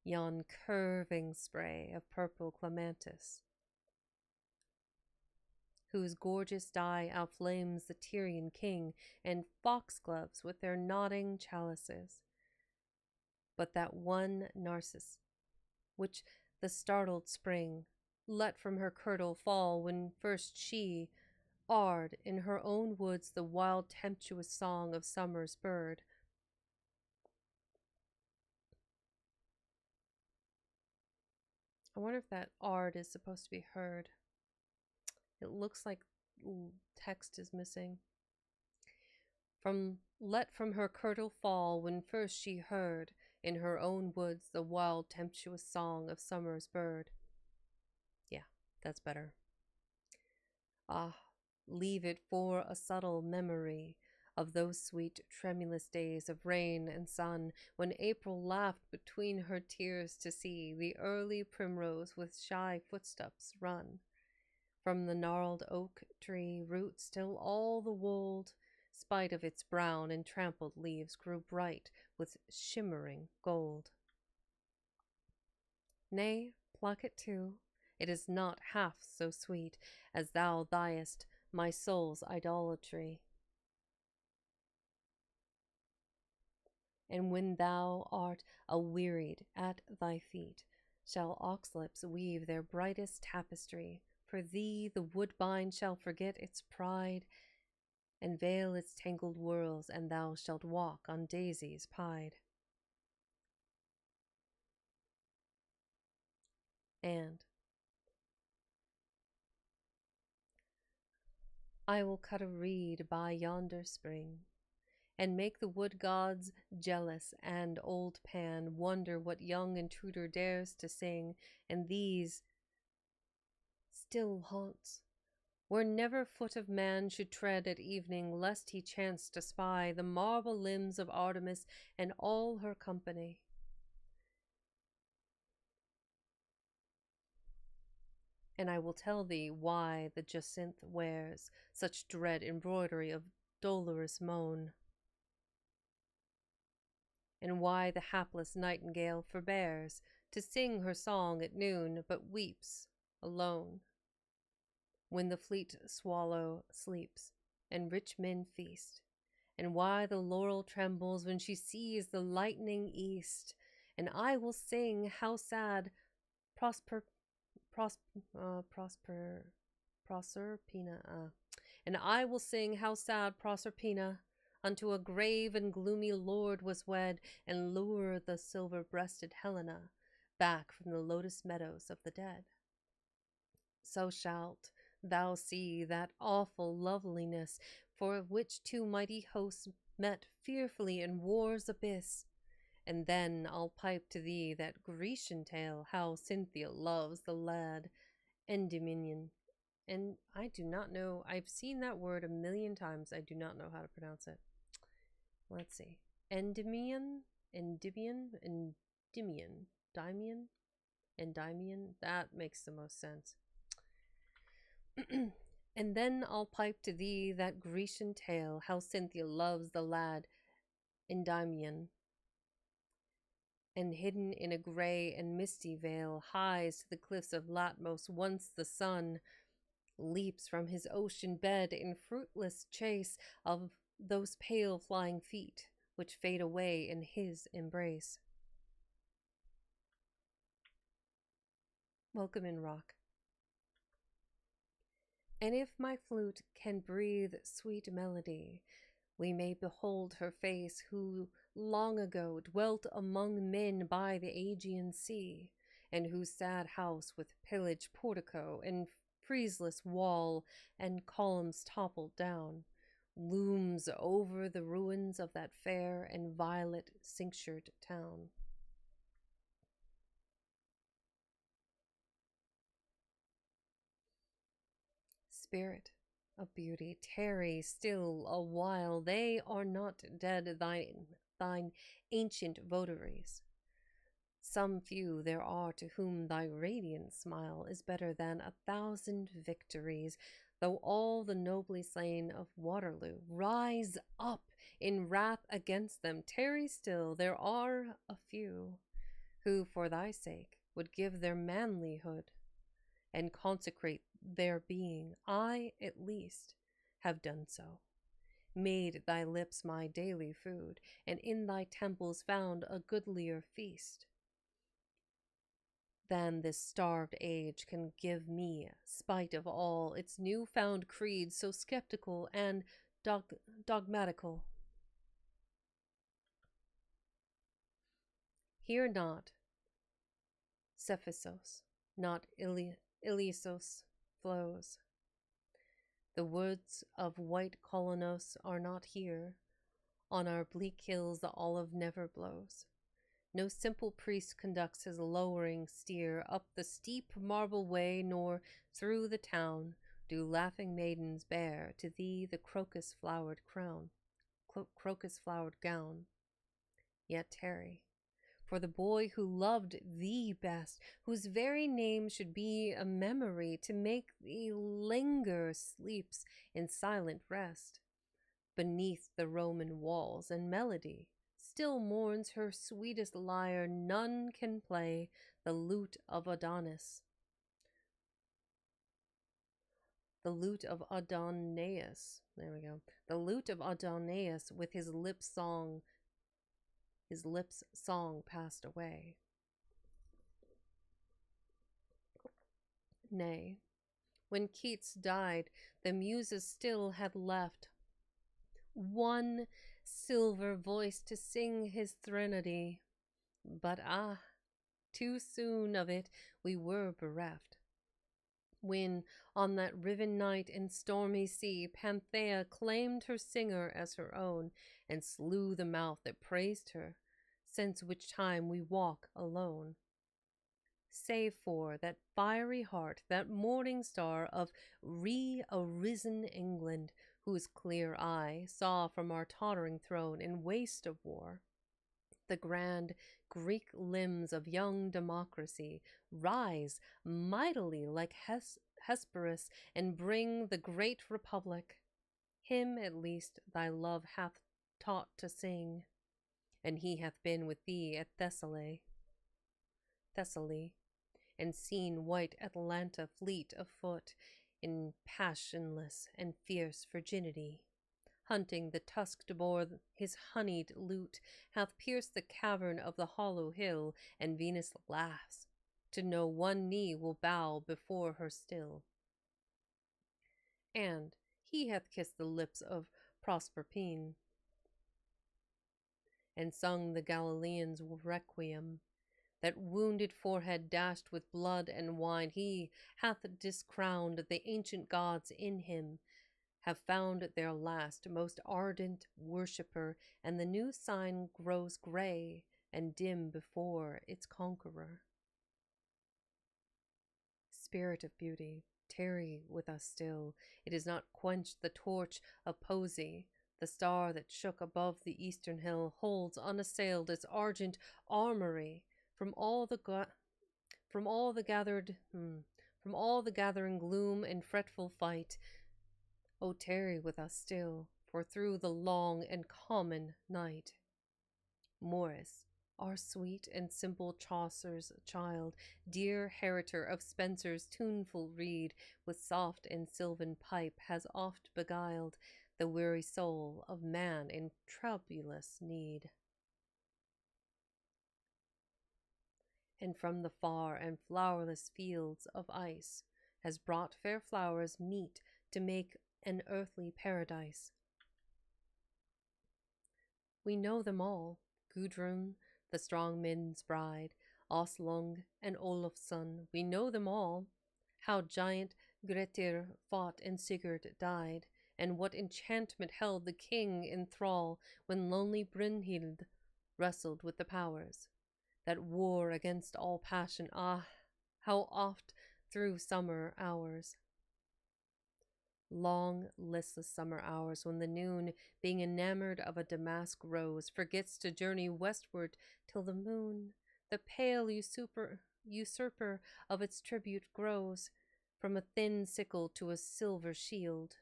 Yon curving spray of purple clematis, whose gorgeous dye outflames the Tyrian king, and foxgloves with their nodding chalices. But that one narcissus, which the startled spring let from her kirtle fall when first she ard in her own woods the wild tempestuous song of summer's bird. I wonder if that ard is supposed to be heard. It looks like text is missing. Let from her kirtle fall when first she heard in her own woods the wild tempestuous song of summer's bird. Yeah, that's better. Ah, leave it for a subtle memory of those sweet tremulous days of rain and sun, when April laughed between her tears to see the early primrose with shy footsteps run. From the gnarled oak tree roots till all the wold, spite of its brown and trampled leaves, grew bright with shimmering gold. Nay, pluck it too, it is not half so sweet as thou thiest my soul's idolatry. And when thou art awearied at thy feet, shall oxlips weave their brightest tapestry. For thee the woodbine shall forget its pride and veil its tangled whorls, and thou shalt walk on daisies pied. And I will cut a reed by yonder spring, and make the wood gods jealous, and old Pan wonder what young intruder dares to sing, and these still haunts where never foot of man should tread at evening, lest he chance to spy the marble limbs of Artemis and all her company. And I will tell thee why the jacinth wears such dread embroidery of dolorous moan, and why the hapless nightingale forbears to sing her song at noon, but weeps alone when the fleet swallow sleeps and rich men feast, and why the laurel trembles when she sees the lightning east, and I will sing how sad Prosper, Pros, Prosper, Proserpina, and I will sing how sad Proserpina unto a grave and gloomy lord was wed, and lure the silver-breasted Helena back from the lotus meadows of the dead. So shalt thou see that awful loveliness, for which two mighty hosts met fearfully in war's abyss. And then I'll pipe to thee that Grecian tale, how Cynthia loves the lad Endymion. And I do not know, I've seen that word a million times. I do not know how to pronounce it. Let's see. Endymion, Endymion, that makes the most sense. And then I'll pipe to thee that Grecian tale, how Cynthia loves the lad Endymion, and hidden in a grey and misty veil, hies to the cliffs of Latmos, once the sun leaps from his ocean bed in fruitless chase of those pale flying feet, which fade away in his embrace. Welcome in, Rock. And if my flute can breathe sweet melody, we may behold her face who long ago dwelt among men by the Aegean Sea, and whose sad house with pillaged portico and friezeless wall and columns toppled down looms over the ruins of that fair and violet cinctured town. Spirit of beauty, tarry still a while. They are not dead, thine ancient votaries. Some few there are to whom thy radiant smile is better than 1,000 victories. Though all the nobly slain of Waterloo rise up in wrath against them, tarry still. There are a few who, for thy sake, would give their manlyhood and consecrate their being. I, at least, have done so, made thy lips my daily food, and in thy temples found a goodlier feast than this starved age can give me, spite of all its new-found creeds so skeptical and dogmatical. Hear not Cephisos, not Ilisos flows. The woods of white Kolonos are not here. On our bleak hills the olive never blows. No simple priest conducts his lowering steer up the steep marble way, nor through the town do laughing maidens bear to thee the crocus-flowered gown. Yet tarry, for the boy who loved thee best, whose very name should be a memory to make thee linger, sleeps in silent rest beneath the Roman walls, and melody still mourns her sweetest lyre. None can play the lute of Adonis, the lute of Adonais. There we go. The lute of Adonais with his lips song passed away. Nay, when Keats died, the muses still had left one silver voice to sing his threnody. But too soon of it we were bereft, when on that riven night and stormy sea Panthea claimed her singer as her own, and slew the mouth that praised her, since which time we walk alone. Save for that fiery heart, that morning star of re-arisen England, whose clear eye saw from our tottering throne in waste of war the grand Greek limbs of young democracy rise mightily like Hesperus and bring the great republic. Him at least thy love hath taught to sing, and he hath been with thee at Thessaly, and seen white Atalanta fleet afoot in passionless and fierce virginity, hunting the tusked boar, his honeyed lute hath pierced the cavern of the hollow hill, and Venus laughs, to know one knee will bow before her still. And he hath kissed the lips of Proserpine, and sung the Galilean's requiem. That wounded forehead dashed with blood and wine, he hath discrowned the ancient gods in him, have found their last most ardent worshipper, and the new sign grows gray and dim before its conqueror. Spirit of beauty, tarry with us still. It is not quenched the torch of poesy. The star that shook above the eastern hill holds unassailed its argent armory. From all the gathering gloom and fretful fight, O tarry with us still, for through the long and common night. Morris, our sweet and simple Chaucer's child, dear heriter of Spenser's tuneful reed, with soft and sylvan pipe has oft beguiled the weary soul of man in troublous need. And from the far and flowerless fields of ice has brought fair flowers meet to make an earthly paradise. We know them all, Gudrun, the strong men's bride, Aslung and Olafson, we know them all, how giant Grettir fought and Sigurd died, and what enchantment held the king in thrall when lonely Brynhild wrestled with the powers that war against all passion. Ah, how oft through summer hours, long listless summer hours, when the noon, being enamored of a damask rose, forgets to journey westward till the moon, the pale usurper of its tribute, grows from a thin sickle to a silver shield,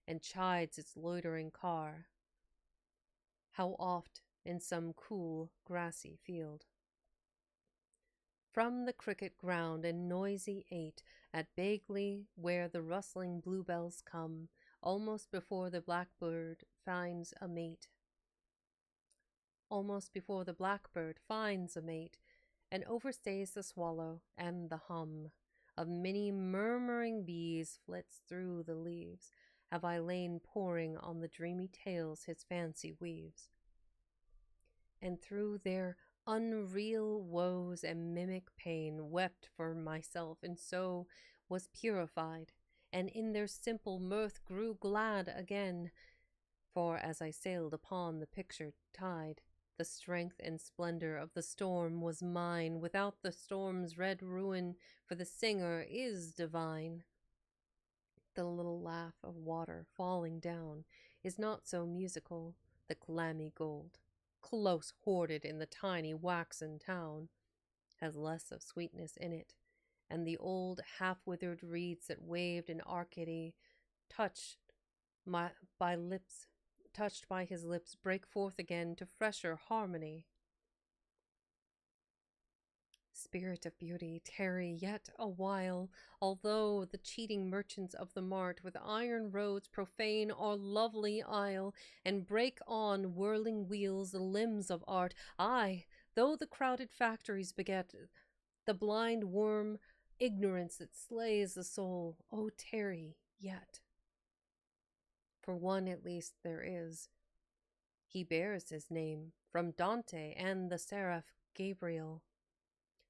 and chides its loitering car. How oft in some cool grassy field, from the cricket ground and noisy ate at Bagley, where the rustling bluebells come, almost before the blackbird finds a mate. Almost before the blackbird finds a mate, and overstays the swallow, and the hum of many murmuring bees flits through the leaves, have I lain poring on the dreamy tales his fancy weaves. And through their unreal woes and mimic pain wept for myself, and so was purified, and in their simple mirth grew glad again. For as I sailed upon the pictured tide, the strength and splendor of the storm was mine, without the storm's red ruin, for the singer is divine. The little laugh of water falling down is not so musical, the clammy gold, close hoarded in the tiny waxen town, has less of sweetness in it, and the old half-withered reeds that waved in Arcady, touched by his lips, break forth again to fresher harmony. Spirit of beauty, tarry yet a while, although the cheating merchants of the mart with iron roads profane our lovely isle, and break on whirling wheels the limbs of art. Aye, though the crowded factories beget the blind worm ignorance that slays the soul, oh tarry yet. For one at least there is, he bears his name from Dante and the seraph Gabriel,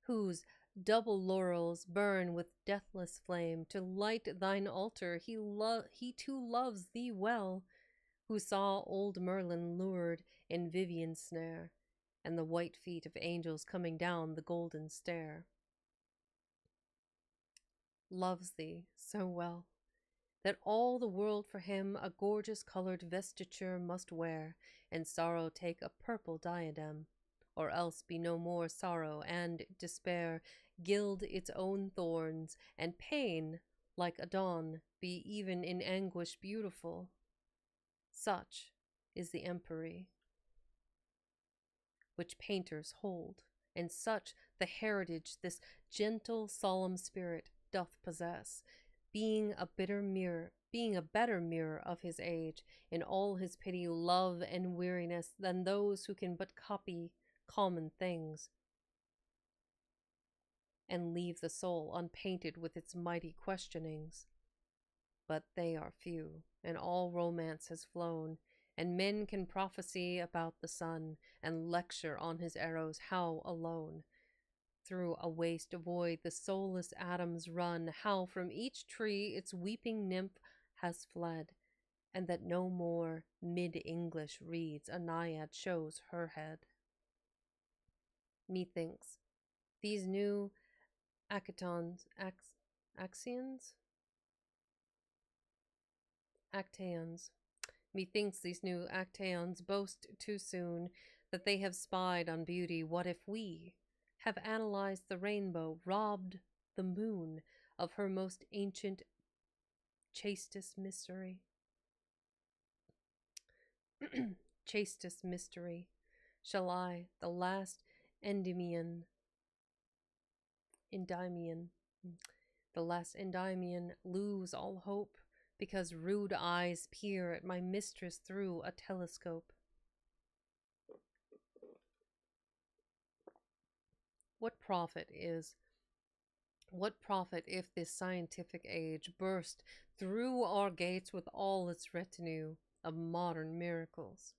whose double laurels burn with deathless flame to light thine altar. He too loves thee well, who saw old Merlin lured in Vivian's snare, and the white feet of angels coming down the golden stair. Loves thee so well, that all the world for him a gorgeous colored vestiture must wear, and sorrow take a purple diadem, or else be no more sorrow, and despair gild its own thorns, and pain, like a dawn, be even in anguish beautiful. Such is the empery which painters hold, and such the heritage this gentle solemn spirit doth possess, being a bitter mirror being a better mirror of his age, in all his pity, love, and weariness, than those who can but copy common things and leave the soul unpainted with its mighty questionings. But they are few, and all romance has flown, and men can prophesy about the sun, and lecture on his arrows how alone through a waste void the soulless atoms run, how from each tree its weeping nymph has fled, and that no more mid-English reads a naiad shows her head. Methinks these new actons, axions, actaeons. Methinks these new actaeons boast too soon that they have spied on beauty. What if we have analyzed the rainbow, robbed the moon of her most ancient, chastest mystery? Chastest mystery. Shall I, the last Endymion, the last Endymion, lose all hope because rude eyes peer at my mistress through a telescope? What profit if this scientific age burst through our gates with all its retinue of modern miracles?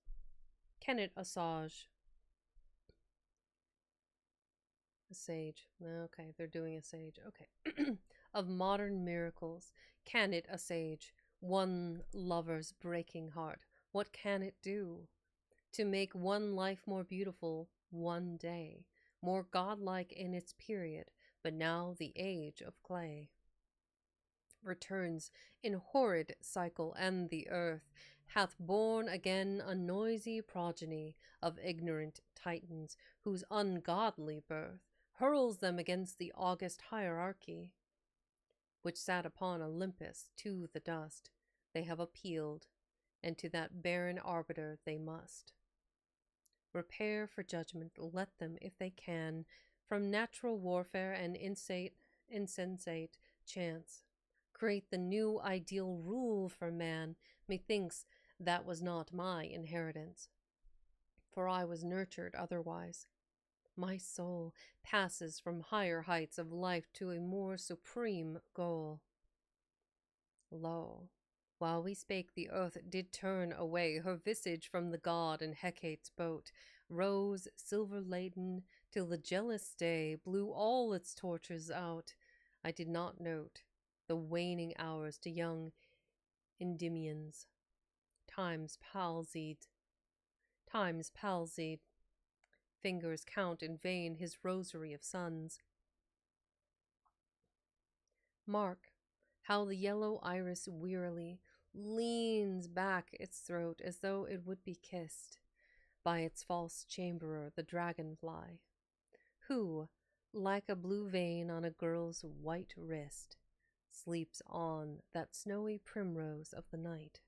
Can it assuage? A sage. Okay, they're doing a sage. Okay. Of modern miracles, can it assuage one lover's breaking heart? What can it do to make one life more beautiful one day, more godlike in its period? But now the age of clay returns in horrid cycle, and the earth hath borne again a noisy progeny of ignorant Titans, whose ungodly birth hurls them against the august hierarchy which sat upon Olympus to the dust. They have appealed, and to that barren arbiter they must repair for judgment. Let them, if they can, from natural warfare and insensate chance, create the new ideal rule for man. Methinks that was not my inheritance, for I was nurtured otherwise. My soul passes from higher heights of life to a more supreme goal. Lo, while we spake, the earth did turn away her visage from the god, and Hecate's boat rose silver-laden till the jealous day blew all its torches out. I did not note the waning hours to young Endymions. Time's palsied. Fingers count in vain his rosary of suns. Mark how the yellow iris wearily leans back its throat as though it would be kissed by its false chamberer, the dragonfly, who, like a blue vein on a girl's white wrist, sleeps on that snowy primrose of the night,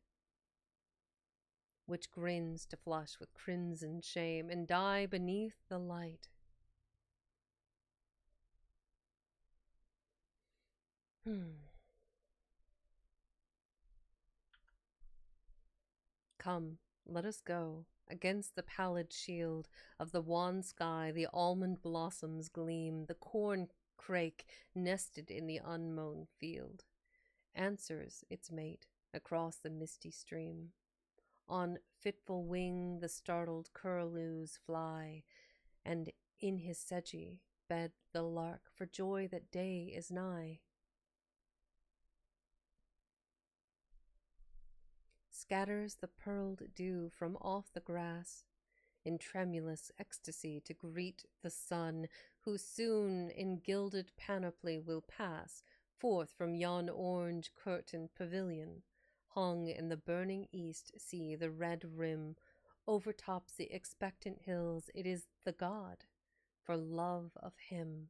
which grins to flush with crimson shame and die beneath the light. Come, let us go. Against the pallid shield of the wan sky, the almond blossoms gleam. The corn crake, nested in the unmown field, answers its mate across the misty stream. On fitful wing the startled curlews fly, and in his sedgy bed the lark, for joy that day is nigh, scatters the pearled dew from off the grass in tremulous ecstasy to greet the sun, who soon in gilded panoply will pass forth from yon orange curtained pavilion. Hung in the burning east, see the red rim overtops the expectant hills. It is the god, for love of him.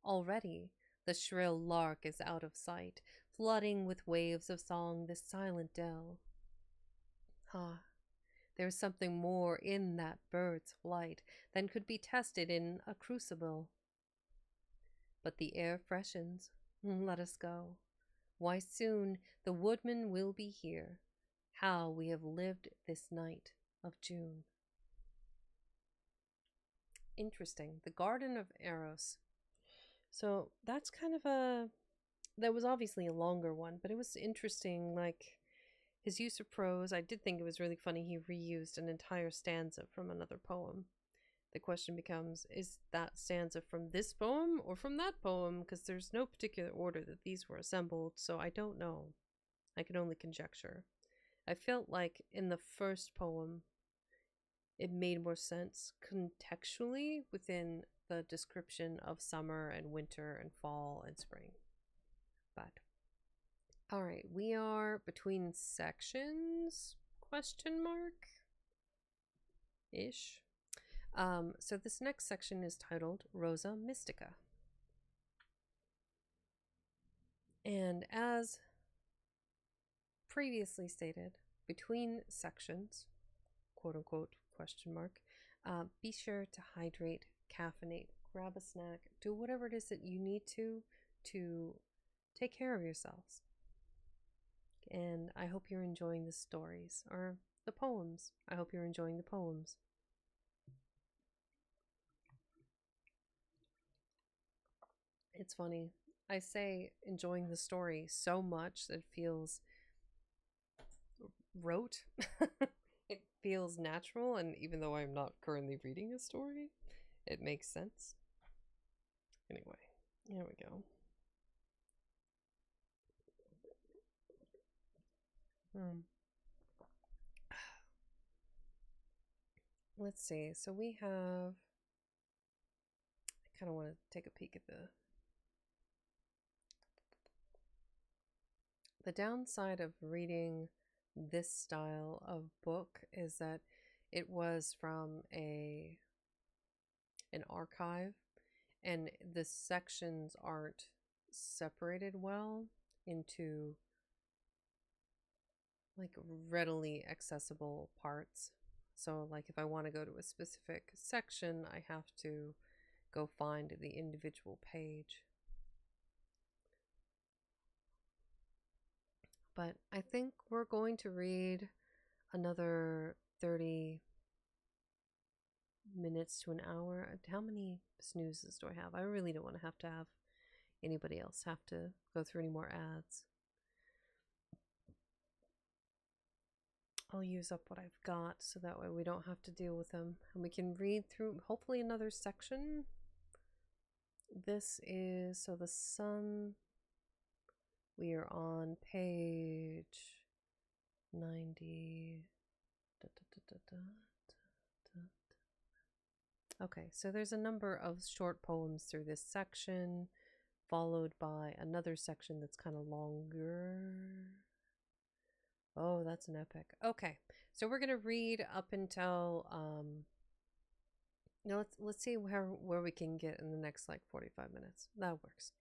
Already the shrill lark is out of sight, flooding with waves of song this silent dell. Ah, there is something more in that bird's flight than could be tested in a crucible. But the air freshens. Let us go. Why soon the woodman will be here. How we have lived this night of June. Interesting. The Garden of Eros. So that's kind of that was obviously a longer one, but it was interesting. Like his use of prose, I did think it was really funny. He reused an entire stanza from another poem. The question becomes, is that stanza from this poem or from that poem? Because there's no particular order that these were assembled, so I don't know. I can only conjecture. I felt like in the first poem, it made more sense contextually within the description of summer and winter and fall and spring. But all right, we are between sections, question mark ish. So this next section is titled Rosa Mystica. And as previously stated, between sections, quote unquote, question mark, be sure to hydrate, caffeinate, grab a snack, do whatever it is that you need to take care of yourselves. And I hope you're enjoying the stories or the poems. I hope you're enjoying the poems. It's funny. I say enjoying the story so much that it feels rote. It feels natural, and even though I'm not currently reading a story, it makes sense. Anyway, here we go. Let's see. So we have. I kind of want to take a peek at the downside of reading this style of book is that it was from an archive, and the sections aren't separated well into like readily accessible parts. So like if I want to go to a specific section, I have to go find the individual page. But I think we're going to read another 30 minutes to an hour. How many snoozes do I have? I really don't want to have anybody else have to go through any more ads. I'll use up what I've got so that way we don't have to deal with them. And we can read through hopefully another section. This is, so the sun, we are on page 90. Okay, so there's a number of short poems through this section, followed by another section that's kind of longer. Oh, that's an epic. Okay, so we're gonna read up until let's see where we can get in the next like 45 minutes. That works.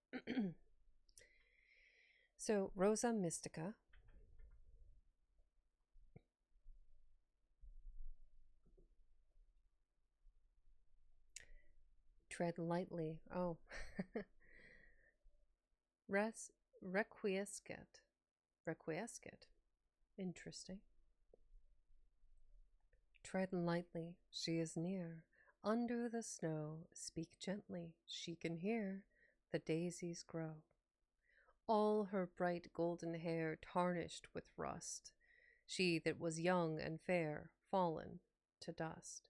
So Rosa Mystica. Tread lightly. Oh. Requiescat. Requiescat. Interesting. Tread lightly, she is near. Under the snow, speak gently, she can hear the daisies grow. All her bright golden hair tarnished with rust, she that was young and fair, fallen to dust.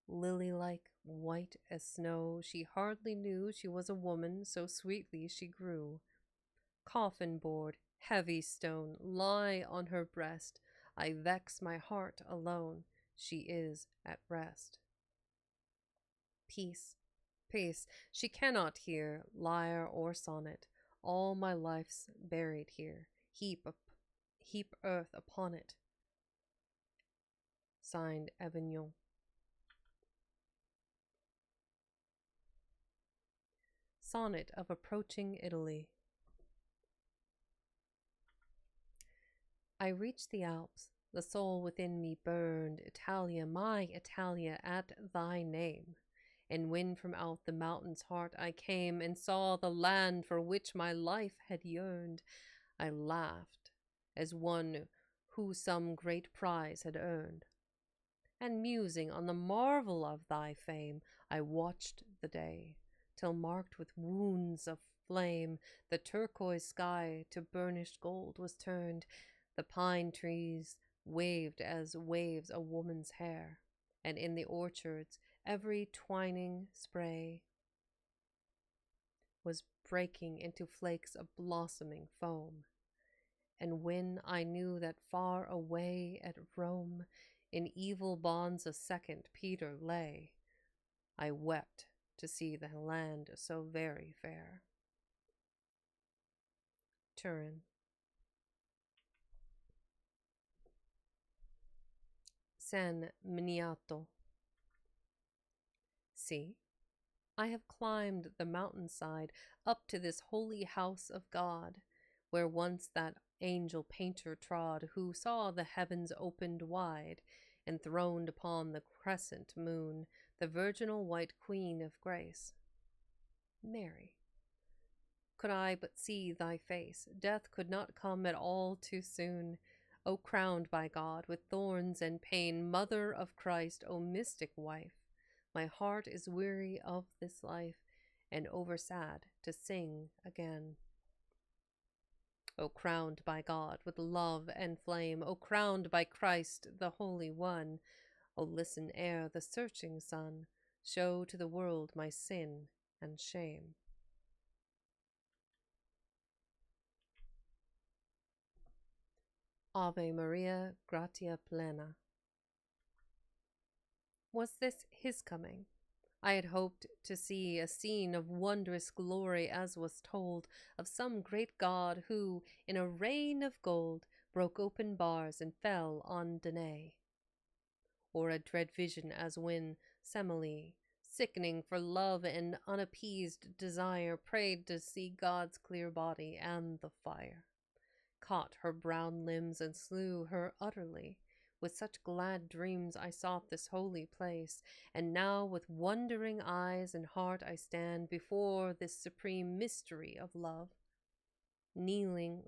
Lily-like, white as snow, she hardly knew she was a woman, so sweetly she grew. Coffin board, heavy stone, lie on her breast. I vex my heart alone, she is at rest. Peace, peace, she cannot hear lyre or sonnet. All my life's buried here. Heap earth upon it. Signed, Avignon. Sonnet of approaching Italy. I reached the Alps. The soul within me burned. Italia, my Italia, at thy name. And when from out the mountain's heart I came and saw the land for which my life had yearned, I laughed as one who some great prize had earned, and musing on the marvel of thy fame, I watched the day, till marked with wounds of flame, the turquoise sky to burnished gold was turned, the pine trees waved as waves a woman's hair, and in the orchards every twining spray was breaking into flakes of blossoming foam. And when I knew that far away at Rome, in evil bonds a second Peter lay, I wept to see the land so very fair. Turin. San Miniato. See, I have climbed the mountainside up to this holy house of God, where once that angel painter trod, who saw the heavens opened wide, and throned upon the crescent moon, the virginal white queen of grace. Mary, could I but see thy face, death could not come at all too soon. O crowned by God with thorns and pain, mother of Christ, O mystic wife, my heart is weary of this life, and over sad to sing again. O crowned by God with love and flame, O crowned by Christ the Holy One, O listen ere the searching sun show to the world my sin and shame. Ave Maria, gratia plena. Was this his coming? I had hoped to see a scene of wondrous glory, as was told of some great god who, in a rain of gold, broke open bars and fell on Danae. Or a dread vision as when Semele, sickening for love and unappeased desire, prayed to see God's clear body and the fire, caught her brown limbs and slew her utterly. With such glad dreams I sought this holy place, and now with wondering eyes and heart I stand before this supreme mystery of love.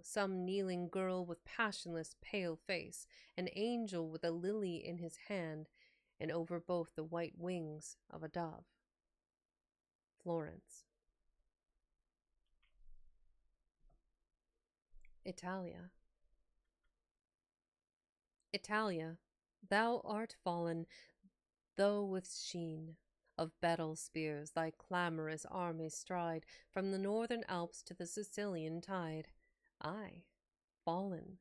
Some kneeling girl with passionless pale face, an angel with a lily in his hand, and over both the white wings of a dove. Florence. Italia. Italia, thou art fallen, though with sheen of battle spears thy clamorous armies stride from the northern Alps to the Sicilian tide. Aye, fallen,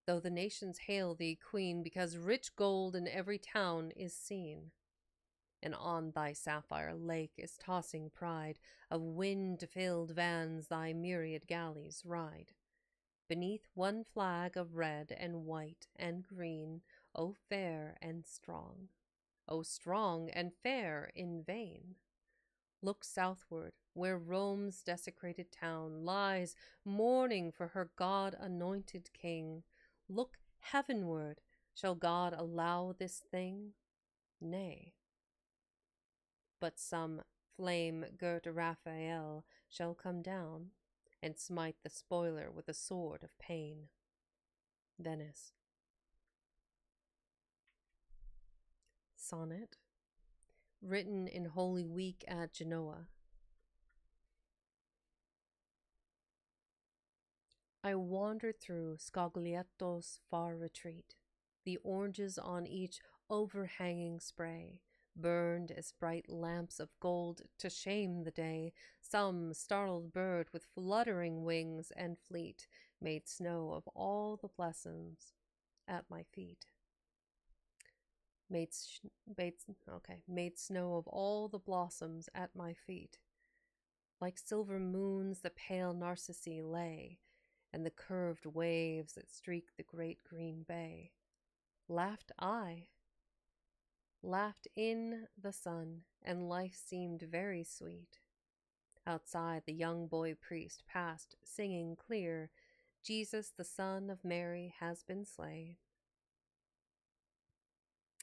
though the nations hail thee queen, because rich gold in every town is seen. And on thy sapphire lake is tossing pride of wind-filled vans thy myriad galleys ride. Beneath one flag of red and white and green, O fair and strong, O strong and fair in vain. Look southward, where Rome's desecrated town lies, mourning for her God-anointed king. Look heavenward, shall God allow this thing? Nay. But some flame-girt Raphael shall come down, and smite the spoiler with a sword of pain. Venice. Sonnet, written in Holy Week at Genoa. I wandered through Scoglietto's far retreat. The oranges on each overhanging spray burned as bright lamps of gold to shame the day. Some startled bird with fluttering wings and fleet made snow of all the blossoms at my feet. Made snow of all the blossoms at my feet. Like silver moons the pale narcissi lay, and the curved waves that streak the great green bay. Laughed I, laughed in the sun, and life seemed very sweet. Outside the young boy priest passed, singing clear, Jesus the Son of Mary has been slain.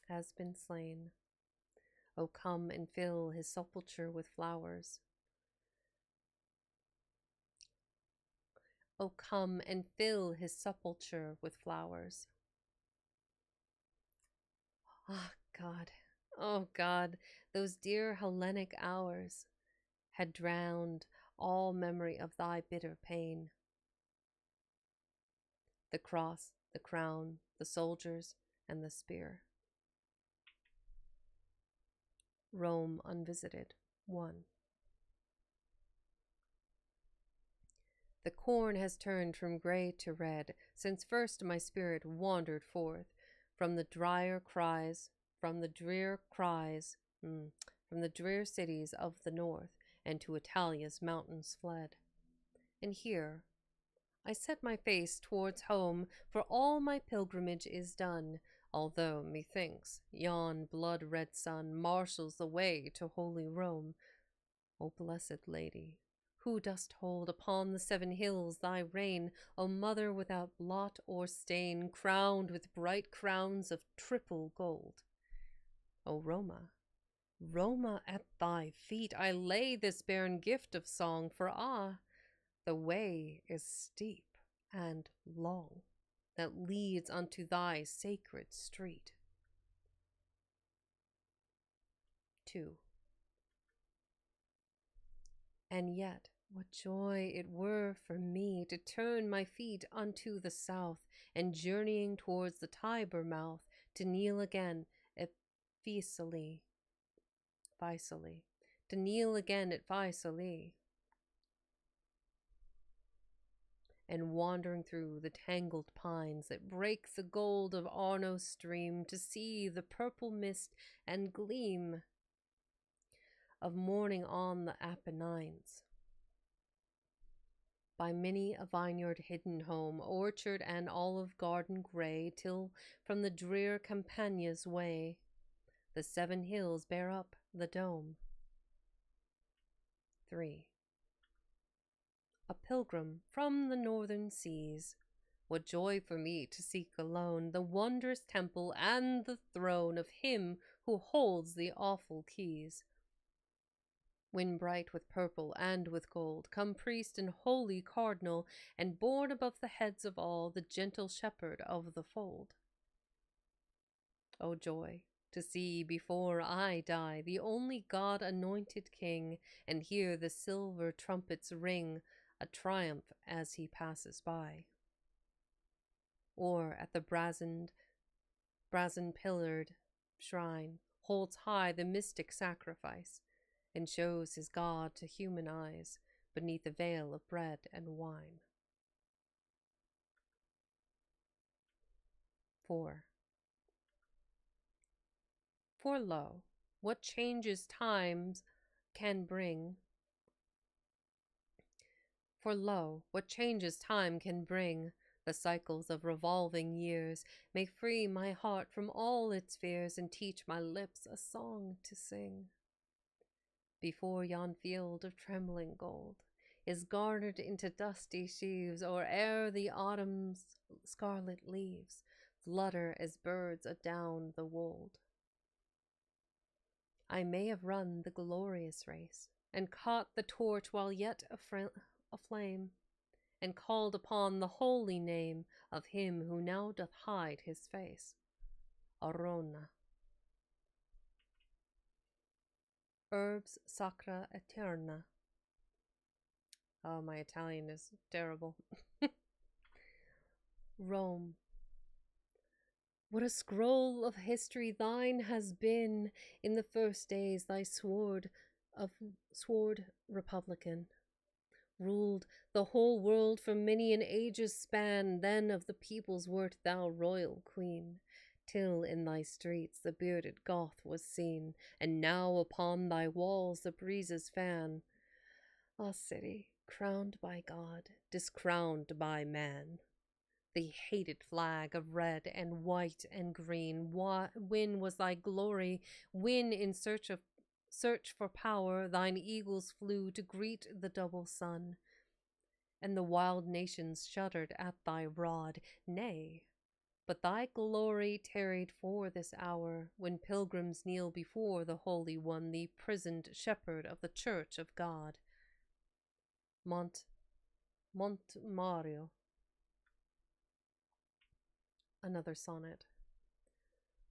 Has been slain. O come and fill his sepulchre with flowers. O come and fill his sepulchre with flowers. Ah, God, oh God, those dear Hellenic hours had drowned all memory of thy bitter pain. The cross, the crown, the soldiers, and the spear. Rome unvisited, 1. The corn has turned from gray to red since first my spirit wandered forth from the drear cries, from the drear cries, from the drear cities of the north, and to Italia's mountains fled. And here I set my face towards home, for all my pilgrimage is done, although, methinks, yon blood-red sun marshals the way to holy Rome. O blessed Lady, who dost hold upon the 7 hills thy reign, O Mother without blot or stain, crowned with bright crowns of triple gold. O Roma, Roma, at thy feet I lay this barren gift of song, for the way is steep and long that leads unto thy sacred street. 2. And yet, what joy it were for me to turn my feet unto the south, and journeying towards the Tiber mouth, to kneel again at Faesulae, to kneel again at Faesulae, and wandering through the tangled pines that break the gold of Arno's stream, to see the purple mist and gleam of morning on the Apennines. By many a vineyard hidden home, orchard and olive garden gray, till from the drear Campagna's way the 7 hills bear up the dome. 3. A pilgrim from the northern seas, what joy for me to seek alone the wondrous temple and the throne of him who holds the awful keys. When bright with purple and with gold come priest and holy cardinal, and borne above the heads of all the gentle shepherd of the fold. O joy to see before I die the only God-anointed King, and hear the silver trumpets ring a triumph as he passes by. Or at the brazen-pillared shrine holds high the mystic sacrifice, and shows his God to human eyes beneath a veil of bread and wine. 4. For lo, what changes times can bring. For lo, what changes time can bring, the cycles of revolving years, may free my heart from all its fears, and teach my lips a song to sing. Before yon field of trembling gold is garnered into dusty sheaves, or ere the autumn's scarlet leaves flutter as birds adown the wold. I may have run the glorious race, and caught the torch while yet aflame, and called upon the holy name of him who now doth hide his face. Arona. Herbs sacra eterna. Oh, my Italian is terrible. Rome. What a scroll of history thine has been in the first days, thy sword republican. Ruled the whole world for many an age's span, then of the peoples wert thou royal queen, till in thy streets the bearded Goth was seen, and now upon thy walls the breezes fan. Ah, city, crowned by God, discrowned by man, the hated flag of red and white and green, when was thy glory, when in search for power thine eagles flew to greet the double sun, and the wild nations shuddered at thy rod, nay, but thy glory tarried for this hour, when pilgrims kneel before the Holy One, the prisoned shepherd of the Church of God. Mont Mario. Another sonnet.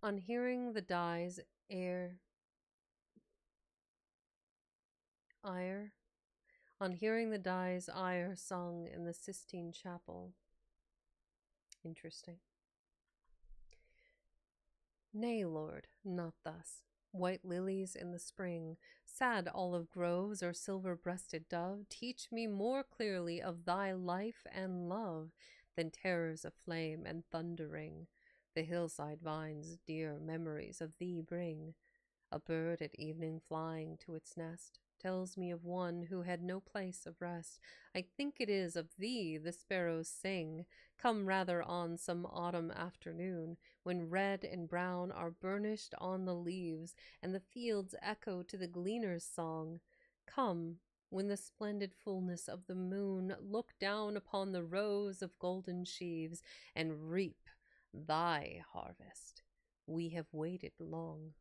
On hearing the dies ire, on hearing the dies ire sung in the Sistine Chapel. Interesting. Nay, Lord, not thus. White lilies in the spring, sad olive groves or silver-breasted dove, teach me more clearly of thy life and love than terrors of flame and thundering. The hillside vines dear memories of thee bring. A bird at evening flying to its nest tells me of one who had no place of rest. I think it is of thee the sparrows sing, come rather on some autumn afternoon, when red and brown are burnished on the leaves, and the fields echo to the gleaner's song. Come, when the splendid fullness of the moon, look down upon the rows of golden sheaves, and reap thy harvest. We have waited long.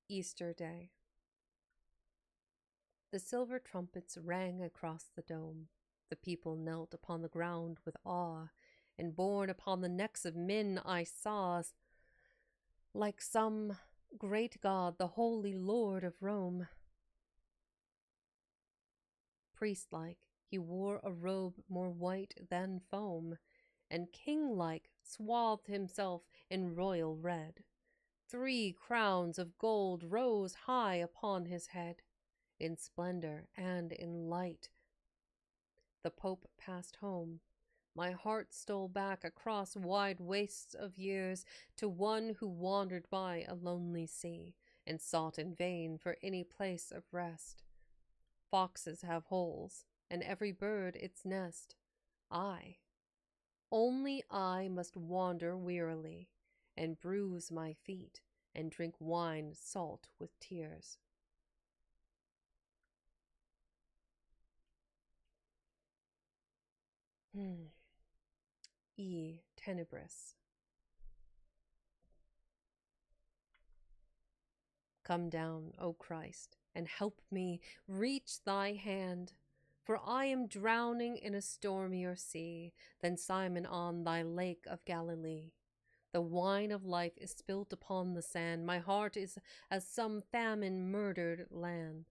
Easter Day. The silver trumpets rang across the dome. The people knelt upon the ground with awe, and borne upon the necks of men I saw, like some great god, the holy Lord of Rome. Priest-like, he wore a robe more white than foam, and king-like swathed himself in royal red. 3 crowns of gold rose high upon his head. In splendor and in light, the Pope passed home. My heart stole back across wide wastes of years to one who wandered by a lonely sea and sought in vain for any place of rest. Foxes have holes, and every bird its nest. Only I must wander wearily, and bruise my feet, and drink wine salt with tears. E tenebris. Come down, O Christ, and help me, reach thy hand, for I am drowning in a stormier sea than Simon on thy lake of Galilee. The wine of life is spilt upon the sand, my heart is as some famine-murdered land.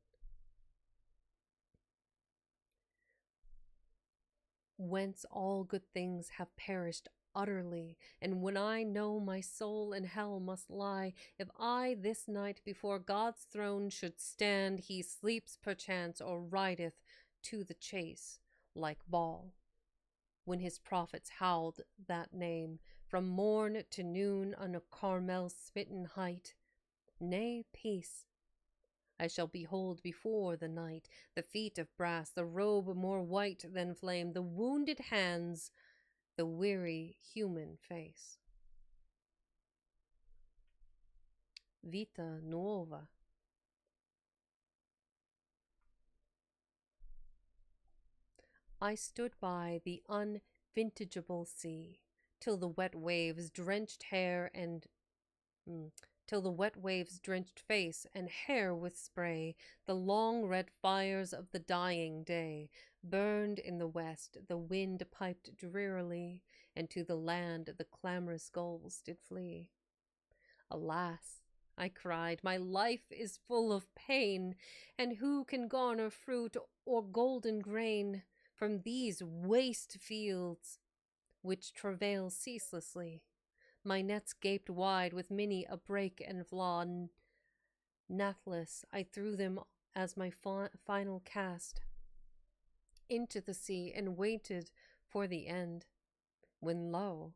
Whence all good things have perished utterly, and when I know my soul in hell must lie, if I this night before God's throne should stand, he sleeps perchance or rideth to the chase like Baal. When his prophets howled that name from morn to noon on a Carmel's smitten height, nay, peace, I shall behold before the night the feet of brass, the robe more white than flame, the wounded hands, the weary human face. Vita nuova. I stood by the unvintageable sea till the wet waves drenched hair and till the wet waves drenched face and hair with spray. The long red fires of the dying day burned in the west, the wind piped drearily, and to the land the clamorous gulls did flee. Alas, I cried, my life is full of pain, and who can garner fruit or golden grain from these waste fields which travail ceaselessly? My nets gaped wide with many a break and flaw. Nathless, I threw them as my final cast into the sea and waited for the end. When lo,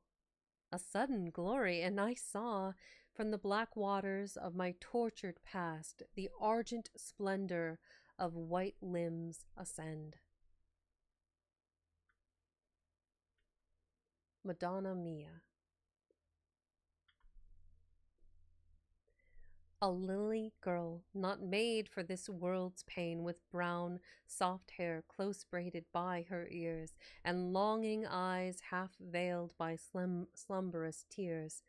a sudden glory, and I saw from the black waters of my tortured past the argent splendor of white limbs ascend. Madonna Mia. A lily girl, not made for this world's pain, with brown, soft hair close braided by her ears, and longing eyes half veiled by slumberous tears,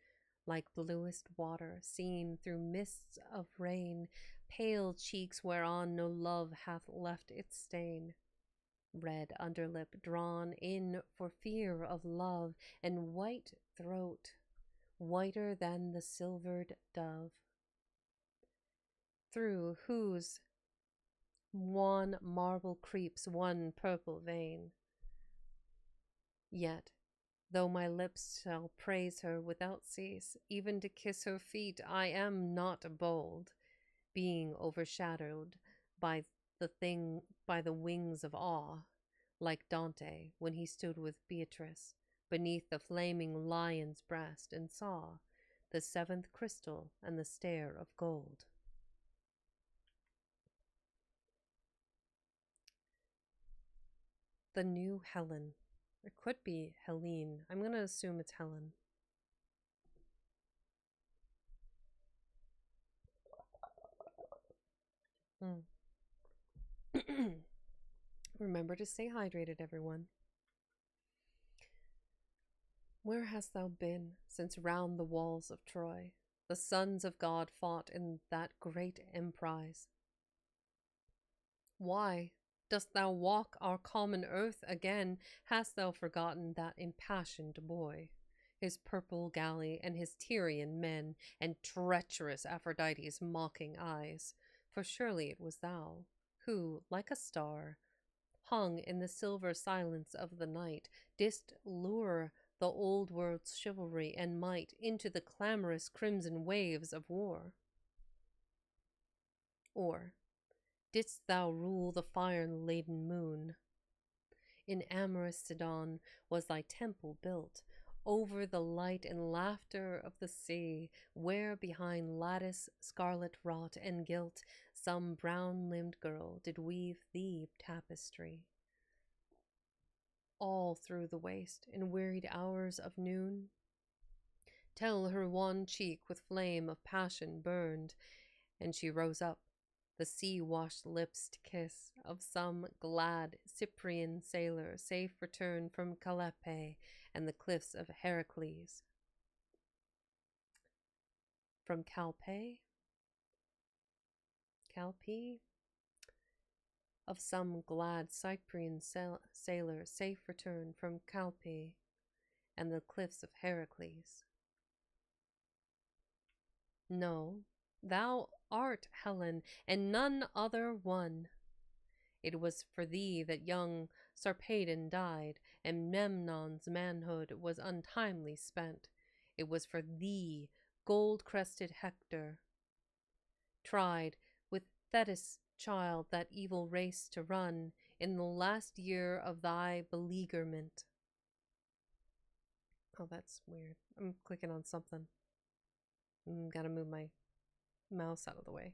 like bluest water seen through mists of rain, pale cheeks whereon no love hath left its stain, red underlip drawn in for fear of love, and white throat, whiter than the silvered dove, through whose wan marble creeps one purple vein. Yet, though my lips shall praise her without cease, even to kiss her feet, I am not bold, being overshadowed by the wings of awe, like Dante when he stood with Beatrice beneath the flaming lion's breast and saw the seventh crystal and the stair of gold. The new Helen. It could be Helene. I'm going to assume it's Helen. Remember to stay hydrated, everyone. Where hast thou been since round the walls of Troy the sons of God fought in that great emprise? Why dost thou walk our common earth again? Hast thou forgotten that impassioned boy, his purple galley and his Tyrian men, and treacherous Aphrodite's mocking eyes? For surely it was thou who, like a star, hung in the silver silence of the night, didst lure the old world's chivalry and might into the clamorous crimson waves of war. Or didst thou rule the fire-laden moon? In amorous Sidon was thy temple built, over the light and laughter of the sea, where behind lattice scarlet wrought and gilt, some brown-limbed girl did weave thee tapestry. All through the waste, in wearied hours of noon, till her wan cheek with flame of passion burned, and she rose up, the sea-washed lips to kiss of some glad Cyprian sailor, safe returned from Calliope and the cliffs of Heracles. From Calpe? Of some glad Cyprian sailor, safe returned from Calpe and the cliffs of Heracles. No, thou art Helen, and none other one. It was for thee that young Sarpedon died, and Memnon's manhood was untimely spent. It was for thee gold-crested Hector tried with Thetis' child that evil race to run in the last year of thy beleaguerment. Oh, that's weird. I'm clicking on something. Gotta move my mouse out of the way.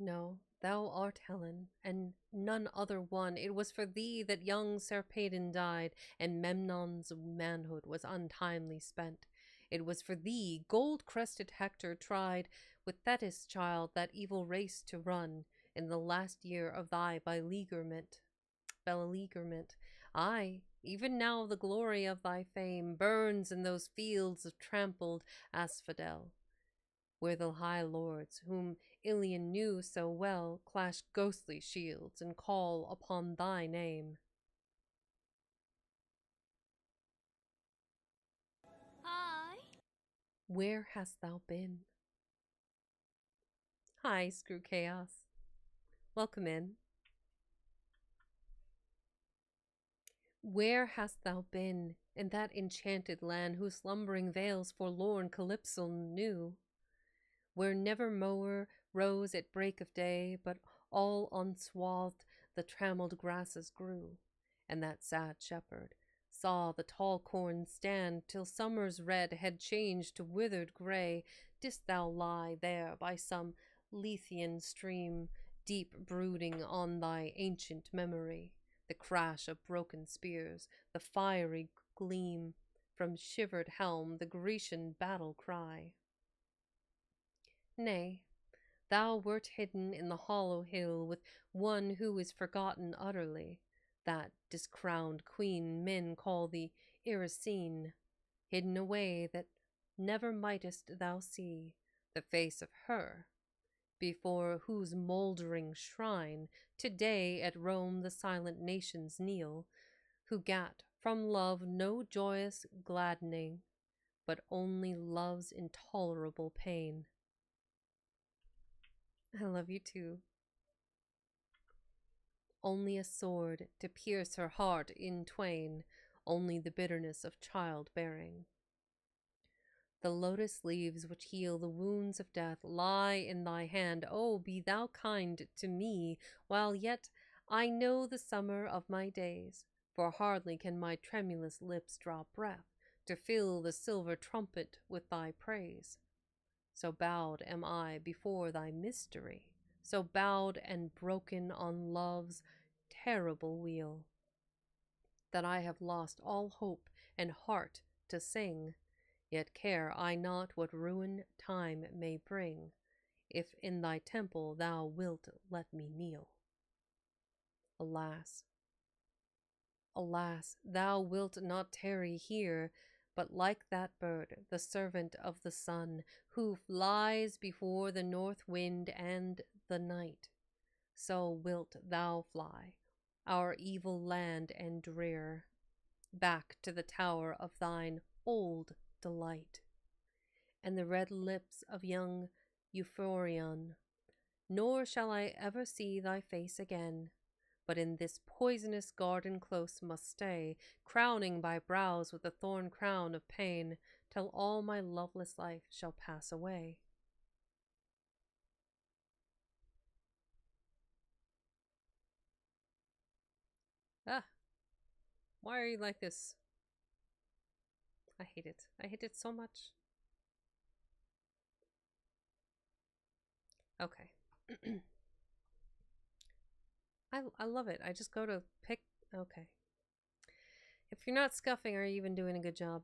No, thou art Helen, and none other one. It was for thee that young Sarpedon died, and Memnon's manhood was untimely spent. It was for thee gold-crested Hector tried with Thetis' child that evil race to run in the last year of thy beleaguerment. Aye, even now the glory of thy fame burns in those fields of trampled asphodel, where the high lords, whom Ilion knew so well, clash ghostly shields and call upon thy name. Hi. Where hast thou been? Hi, Screw Chaos. Welcome in. Where hast thou been in that enchanted land whose slumbering vales forlorn Calypso knew? Where never mower rose at break of day, but all unswathed the trammelled grasses grew, and that sad shepherd saw the tall corn stand till summer's red had changed to withered gray. Didst thou lie there by some Lethean stream, deep brooding on thy ancient memory, the crash of broken spears, the fiery gleam from shivered helm, the Grecian battle cry? Nay, thou wert hidden in the hollow hill with one who is forgotten utterly, that discrowned queen men call the Irisine, hidden away that never mightest thou see the face of her, before whose mouldering shrine today at Rome the silent nations kneel, who gat from love no joyous gladdening, but only love's intolerable pain. I love you too. Only a sword to pierce her heart in twain, only the bitterness of childbearing. The lotus leaves which heal the wounds of death lie in thy hand. Oh, be thou kind to me, while yet I know the summer of my days, for hardly can my tremulous lips draw breath to fill the silver trumpet with thy praise. So bowed am I before thy mystery, so bowed and broken on love's terrible wheel, that I have lost all hope and heart to sing, yet care I not what ruin time may bring, if in thy temple thou wilt let me kneel. Alas, alas, thou wilt not tarry here, but like that bird, the servant of the sun, who flies before the north wind and the night, so wilt thou fly, our evil land and drear, back to the tower of thine old delight, and the red lips of young Euphorion, nor shall I ever see thy face again, but in this poisonous garden close must stay, crowning my brows with a thorn crown of pain, till all my loveless life shall pass away. Ah, why are you like this? I hate it. I hate it so much. Okay. I love it. I just go to pick. Okay. If you're not scuffing, are you even doing a good job?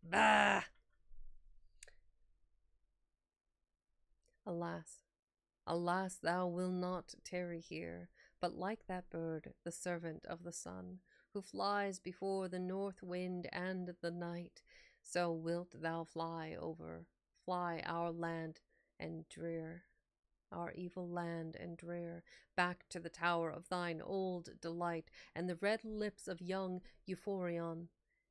Bah! Alas, alas, thou wilt not tarry here, but like that bird, the servant of the sun, who flies before the north wind and the night, so wilt thou fly our land and drear, our evil land and drear, back to the tower of thine old delight, and the red lips of young Euphorion.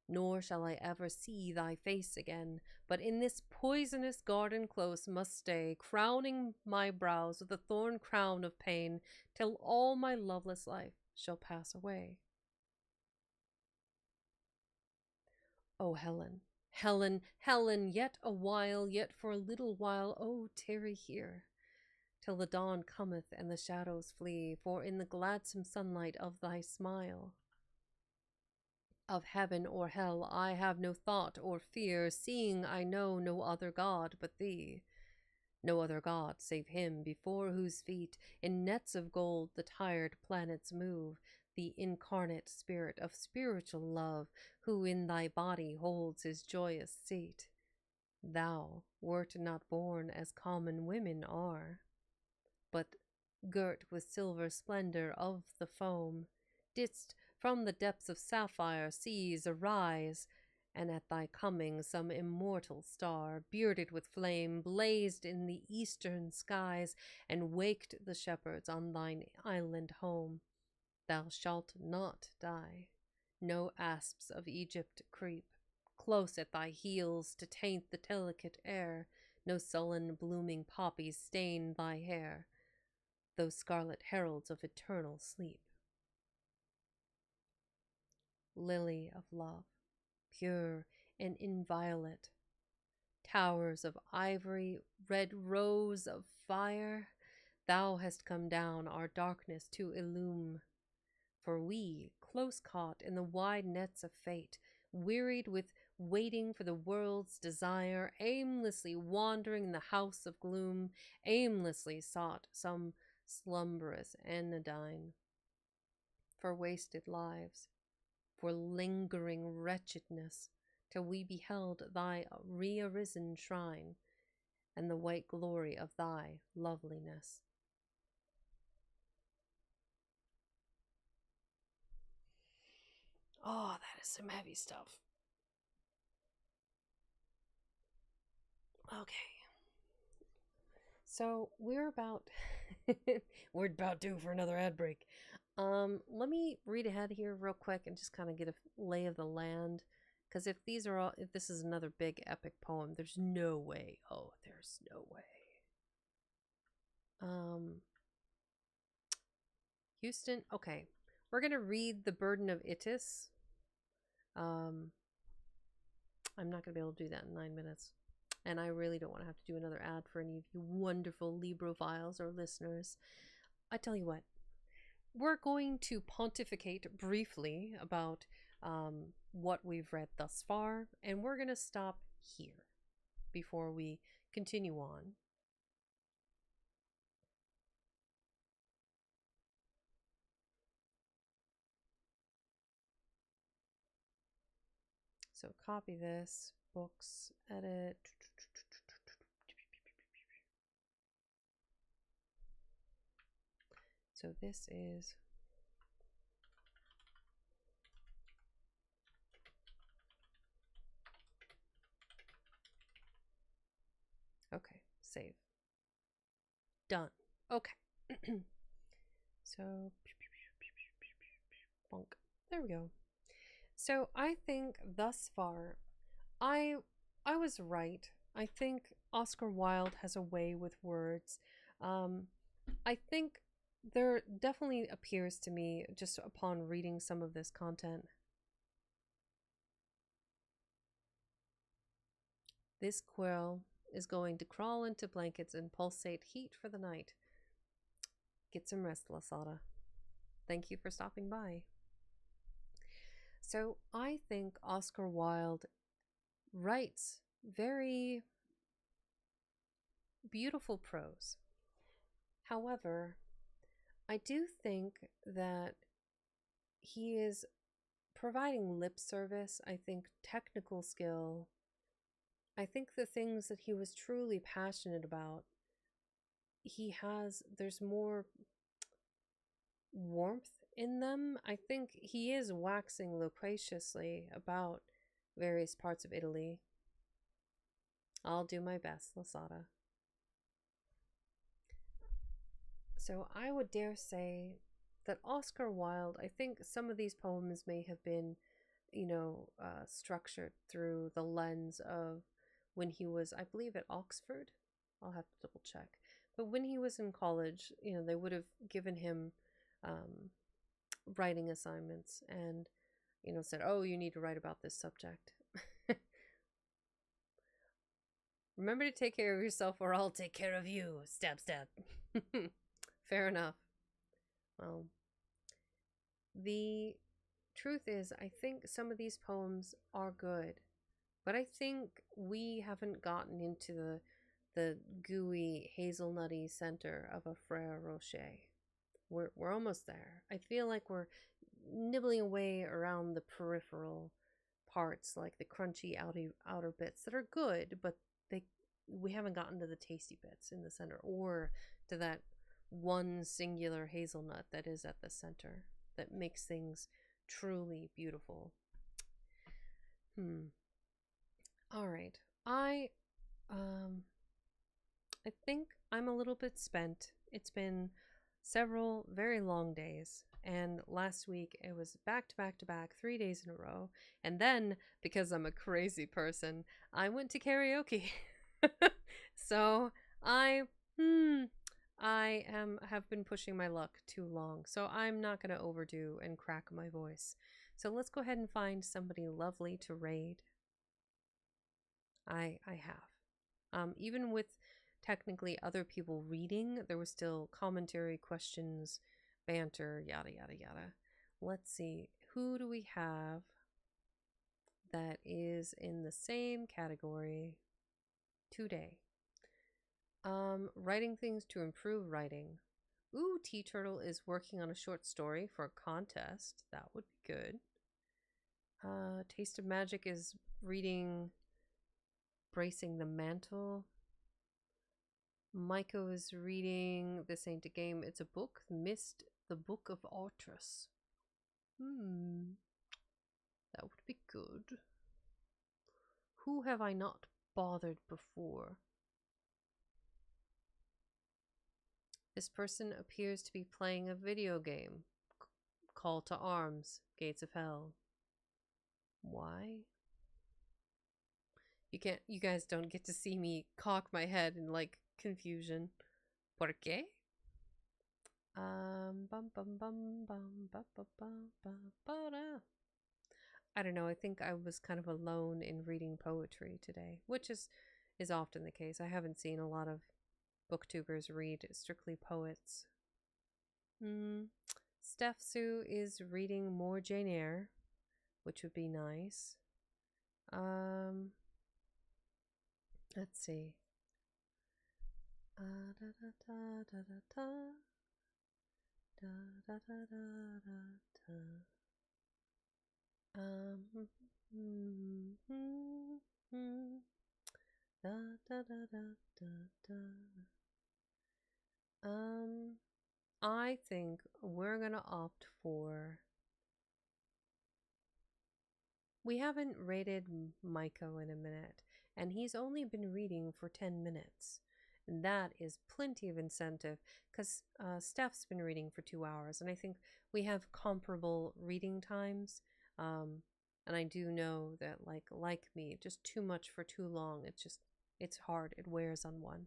Nor shall I ever see thy face again, but in this poisonous garden close must stay, crowning my brows with a thorn crown of pain, till all my loveless life shall pass away. O Helen, Helen, Helen, yet a while, yet for a little while, oh, tarry here, till the dawn cometh and the shadows flee, for in the gladsome sunlight of thy smile, of heaven or hell I have no thought or fear, seeing I know no other God but thee, no other God save him before whose feet in nets of gold the tired planets move, the incarnate spirit of spiritual love, who in thy body holds his joyous seat. Thou wert not born as common women are, but girt with silver splendor of the foam, didst from the depths of sapphire seas arise, and at thy coming some immortal star, bearded with flame, blazed in the eastern skies, and waked the shepherds on thine island home. Thou shalt not die. No asps of Egypt creep close at thy heels to taint the delicate air. No sullen blooming poppies stain thy hair, those scarlet heralds of eternal sleep. Lily of love, pure and inviolate, towers of ivory, red rose of fire, thou hast come down our darkness to illume. For we, close caught in the wide nets of fate, wearied with waiting for the world's desire, aimlessly wandering in the house of gloom, aimlessly sought some slumberous anodyne, for wasted lives, for lingering wretchedness, till we beheld thy re-arisen shrine, and the white glory of thy loveliness. Oh, that is some heavy stuff. Okay. So we're about we're about due for another ad break. Let me read ahead here real quick and just kind of get a lay of the land. Because if this is another big epic poem, there's no way. Oh, there's no way. Houston. Okay, we're gonna read The Burden of Ittis. I'm not gonna be able to do that in 9 minutes. And I really don't want to have to do another ad for any of you wonderful Librophiles or listeners. I tell you what, we're going to pontificate briefly about what we've read thus far, and we're going to stop here before we continue on. So copy this, books, edit. So this is okay, save. Done. Okay. So bonk. There we go. So I think thus far I was right. I think Oscar Wilde has a way with words. I think there definitely appears to me, just upon reading some of this content, this quail is going to crawl into blankets and pulsate heat for the night. Get some rest, Lasada. Thank you for stopping by. So I think Oscar Wilde writes very beautiful prose. However, I do think that he is providing lip service. I think technical skill. I think the things that he was truly passionate about, there's more warmth in them. I think he is waxing loquaciously about various parts of Italy. I'll do my best, Lasada. So I would dare say that Oscar Wilde, I think some of these poems may have been, structured through the lens of when he was, I believe, at Oxford. I'll have to double check. But when he was in college, they would have given him writing assignments and, said, oh, you need to write about this subject. Remember to take care of yourself or I'll take care of you. Stab, stab. Fair enough. Well, the truth is, I think some of these poems are good, but I think we haven't gotten into the gooey, hazelnutty center of a Frere Rocher. We're almost there. I feel like we're nibbling away around the peripheral parts, like the crunchy outer bits that are good, but we haven't gotten to the tasty bits in the center, or to that one singular hazelnut that is at the center that makes things truly beautiful. All right. I think I'm a little bit spent. It's been several very long days, and last week it was back to back to back 3 days in a row, and then because I'm a crazy person, I went to karaoke. So I have been pushing my luck too long, so I'm not going to overdo and crack my voice. So let's go ahead and find somebody lovely to raid. I have. Even with technically other people reading, there was still commentary, questions, banter, yada yada yada. Let's see, who do we have that is in the same category today? Writing things to improve writing. Ooh, Tea Turtle is working on a short story for a contest. That would be good. Taste of Magic is reading Bracing the Mantle. Maiko is reading This Ain't a Game, It's a Book. Missed the Book of Artrus. That would be good. Who have I not bothered before? This person appears to be playing a video game. Call to Arms, Gates of Hell. Why? You guys don't get to see me cock my head in like confusion. ¿Por qué? I don't know. I think I was kind of alone in reading poetry today, which is often the case. I haven't seen a lot of booktubers read strictly poets. Steph Sue is reading more Jane Eyre, which would be nice. Let's see. I think we're gonna opt for. We haven't rated Maiko in a minute, and he's only been reading for 10 minutes. And that is plenty of incentive because Steph's been reading for 2 hours, and I think we have comparable reading times. And I do know that, like me, just too much for too long. It's hard. It wears on one.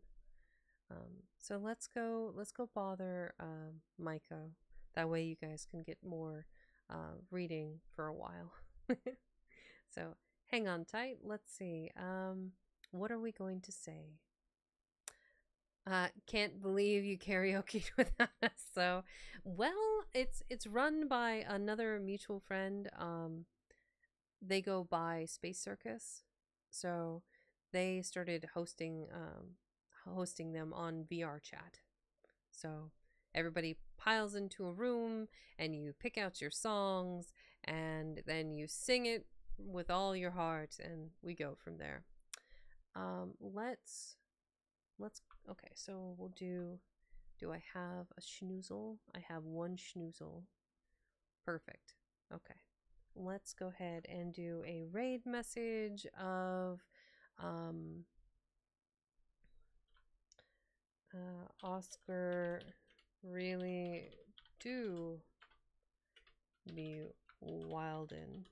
So let's go bother Maiko. That way you guys can get more reading for a while. So hang on tight. Let's see. What are we going to say? Can't believe you karaoke'd without us. So, well, it's run by another mutual friend. They go by Space Circus, so they started hosting them on VR chat. So everybody piles into a room and you pick out your songs and then you sing it with all your heart and we go from there. Let's okay, so we'll do I have a schnoozle? I have one schnoozle. Perfect. Okay. Let's go ahead and do a raid message of Oscar really do be Wilden.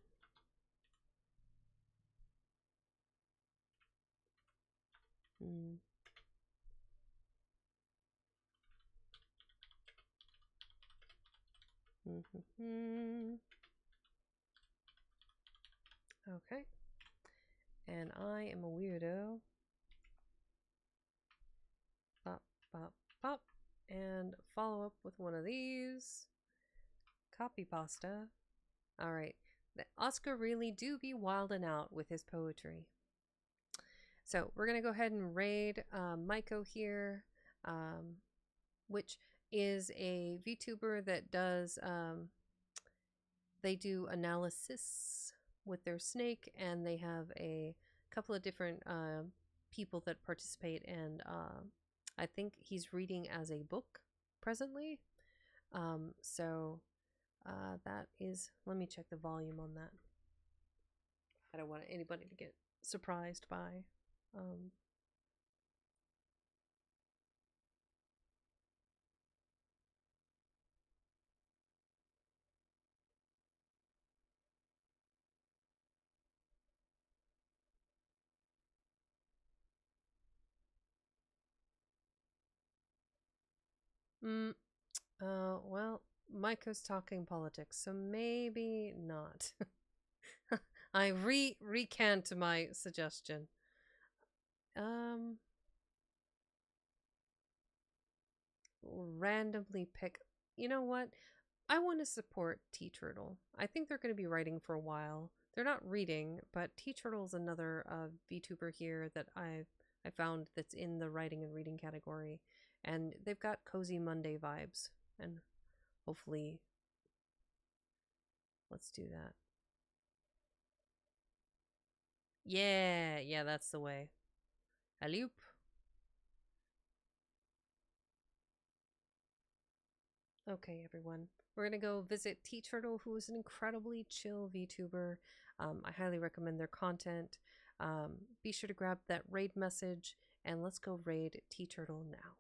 Okay. And I am a weirdo. Pop, pop, pop. And follow up with one of these. Copy pasta. Alright. Oscar really do be wilding out with his poetry. So we're going to go ahead and raid Maiko here, which is a VTuber that does, they do analysis with their snake, and they have a couple of different people that participate, and I think he's reading as a book presently. So that is, let me check the volume on that. I don't want anybody to get surprised by. Well, Maiko's talking politics, so maybe not. I recant my suggestion. Randomly pick. You know what? I want to support Tea Turtle. I think they're going to be writing for a while. They're not reading, but Tea Turtle's another VTuber here that I found that's in the writing and reading category, and they've got cozy Monday vibes, and hopefully, let's do that. Yeah, that's the way. Aloop. Okay, everyone. We're going to go visit Tea Turtle, who is an incredibly chill VTuber. I highly recommend their content. Be sure to grab that raid message and let's go raid Tea Turtle now.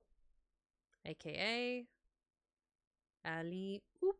AKA Ali Oop.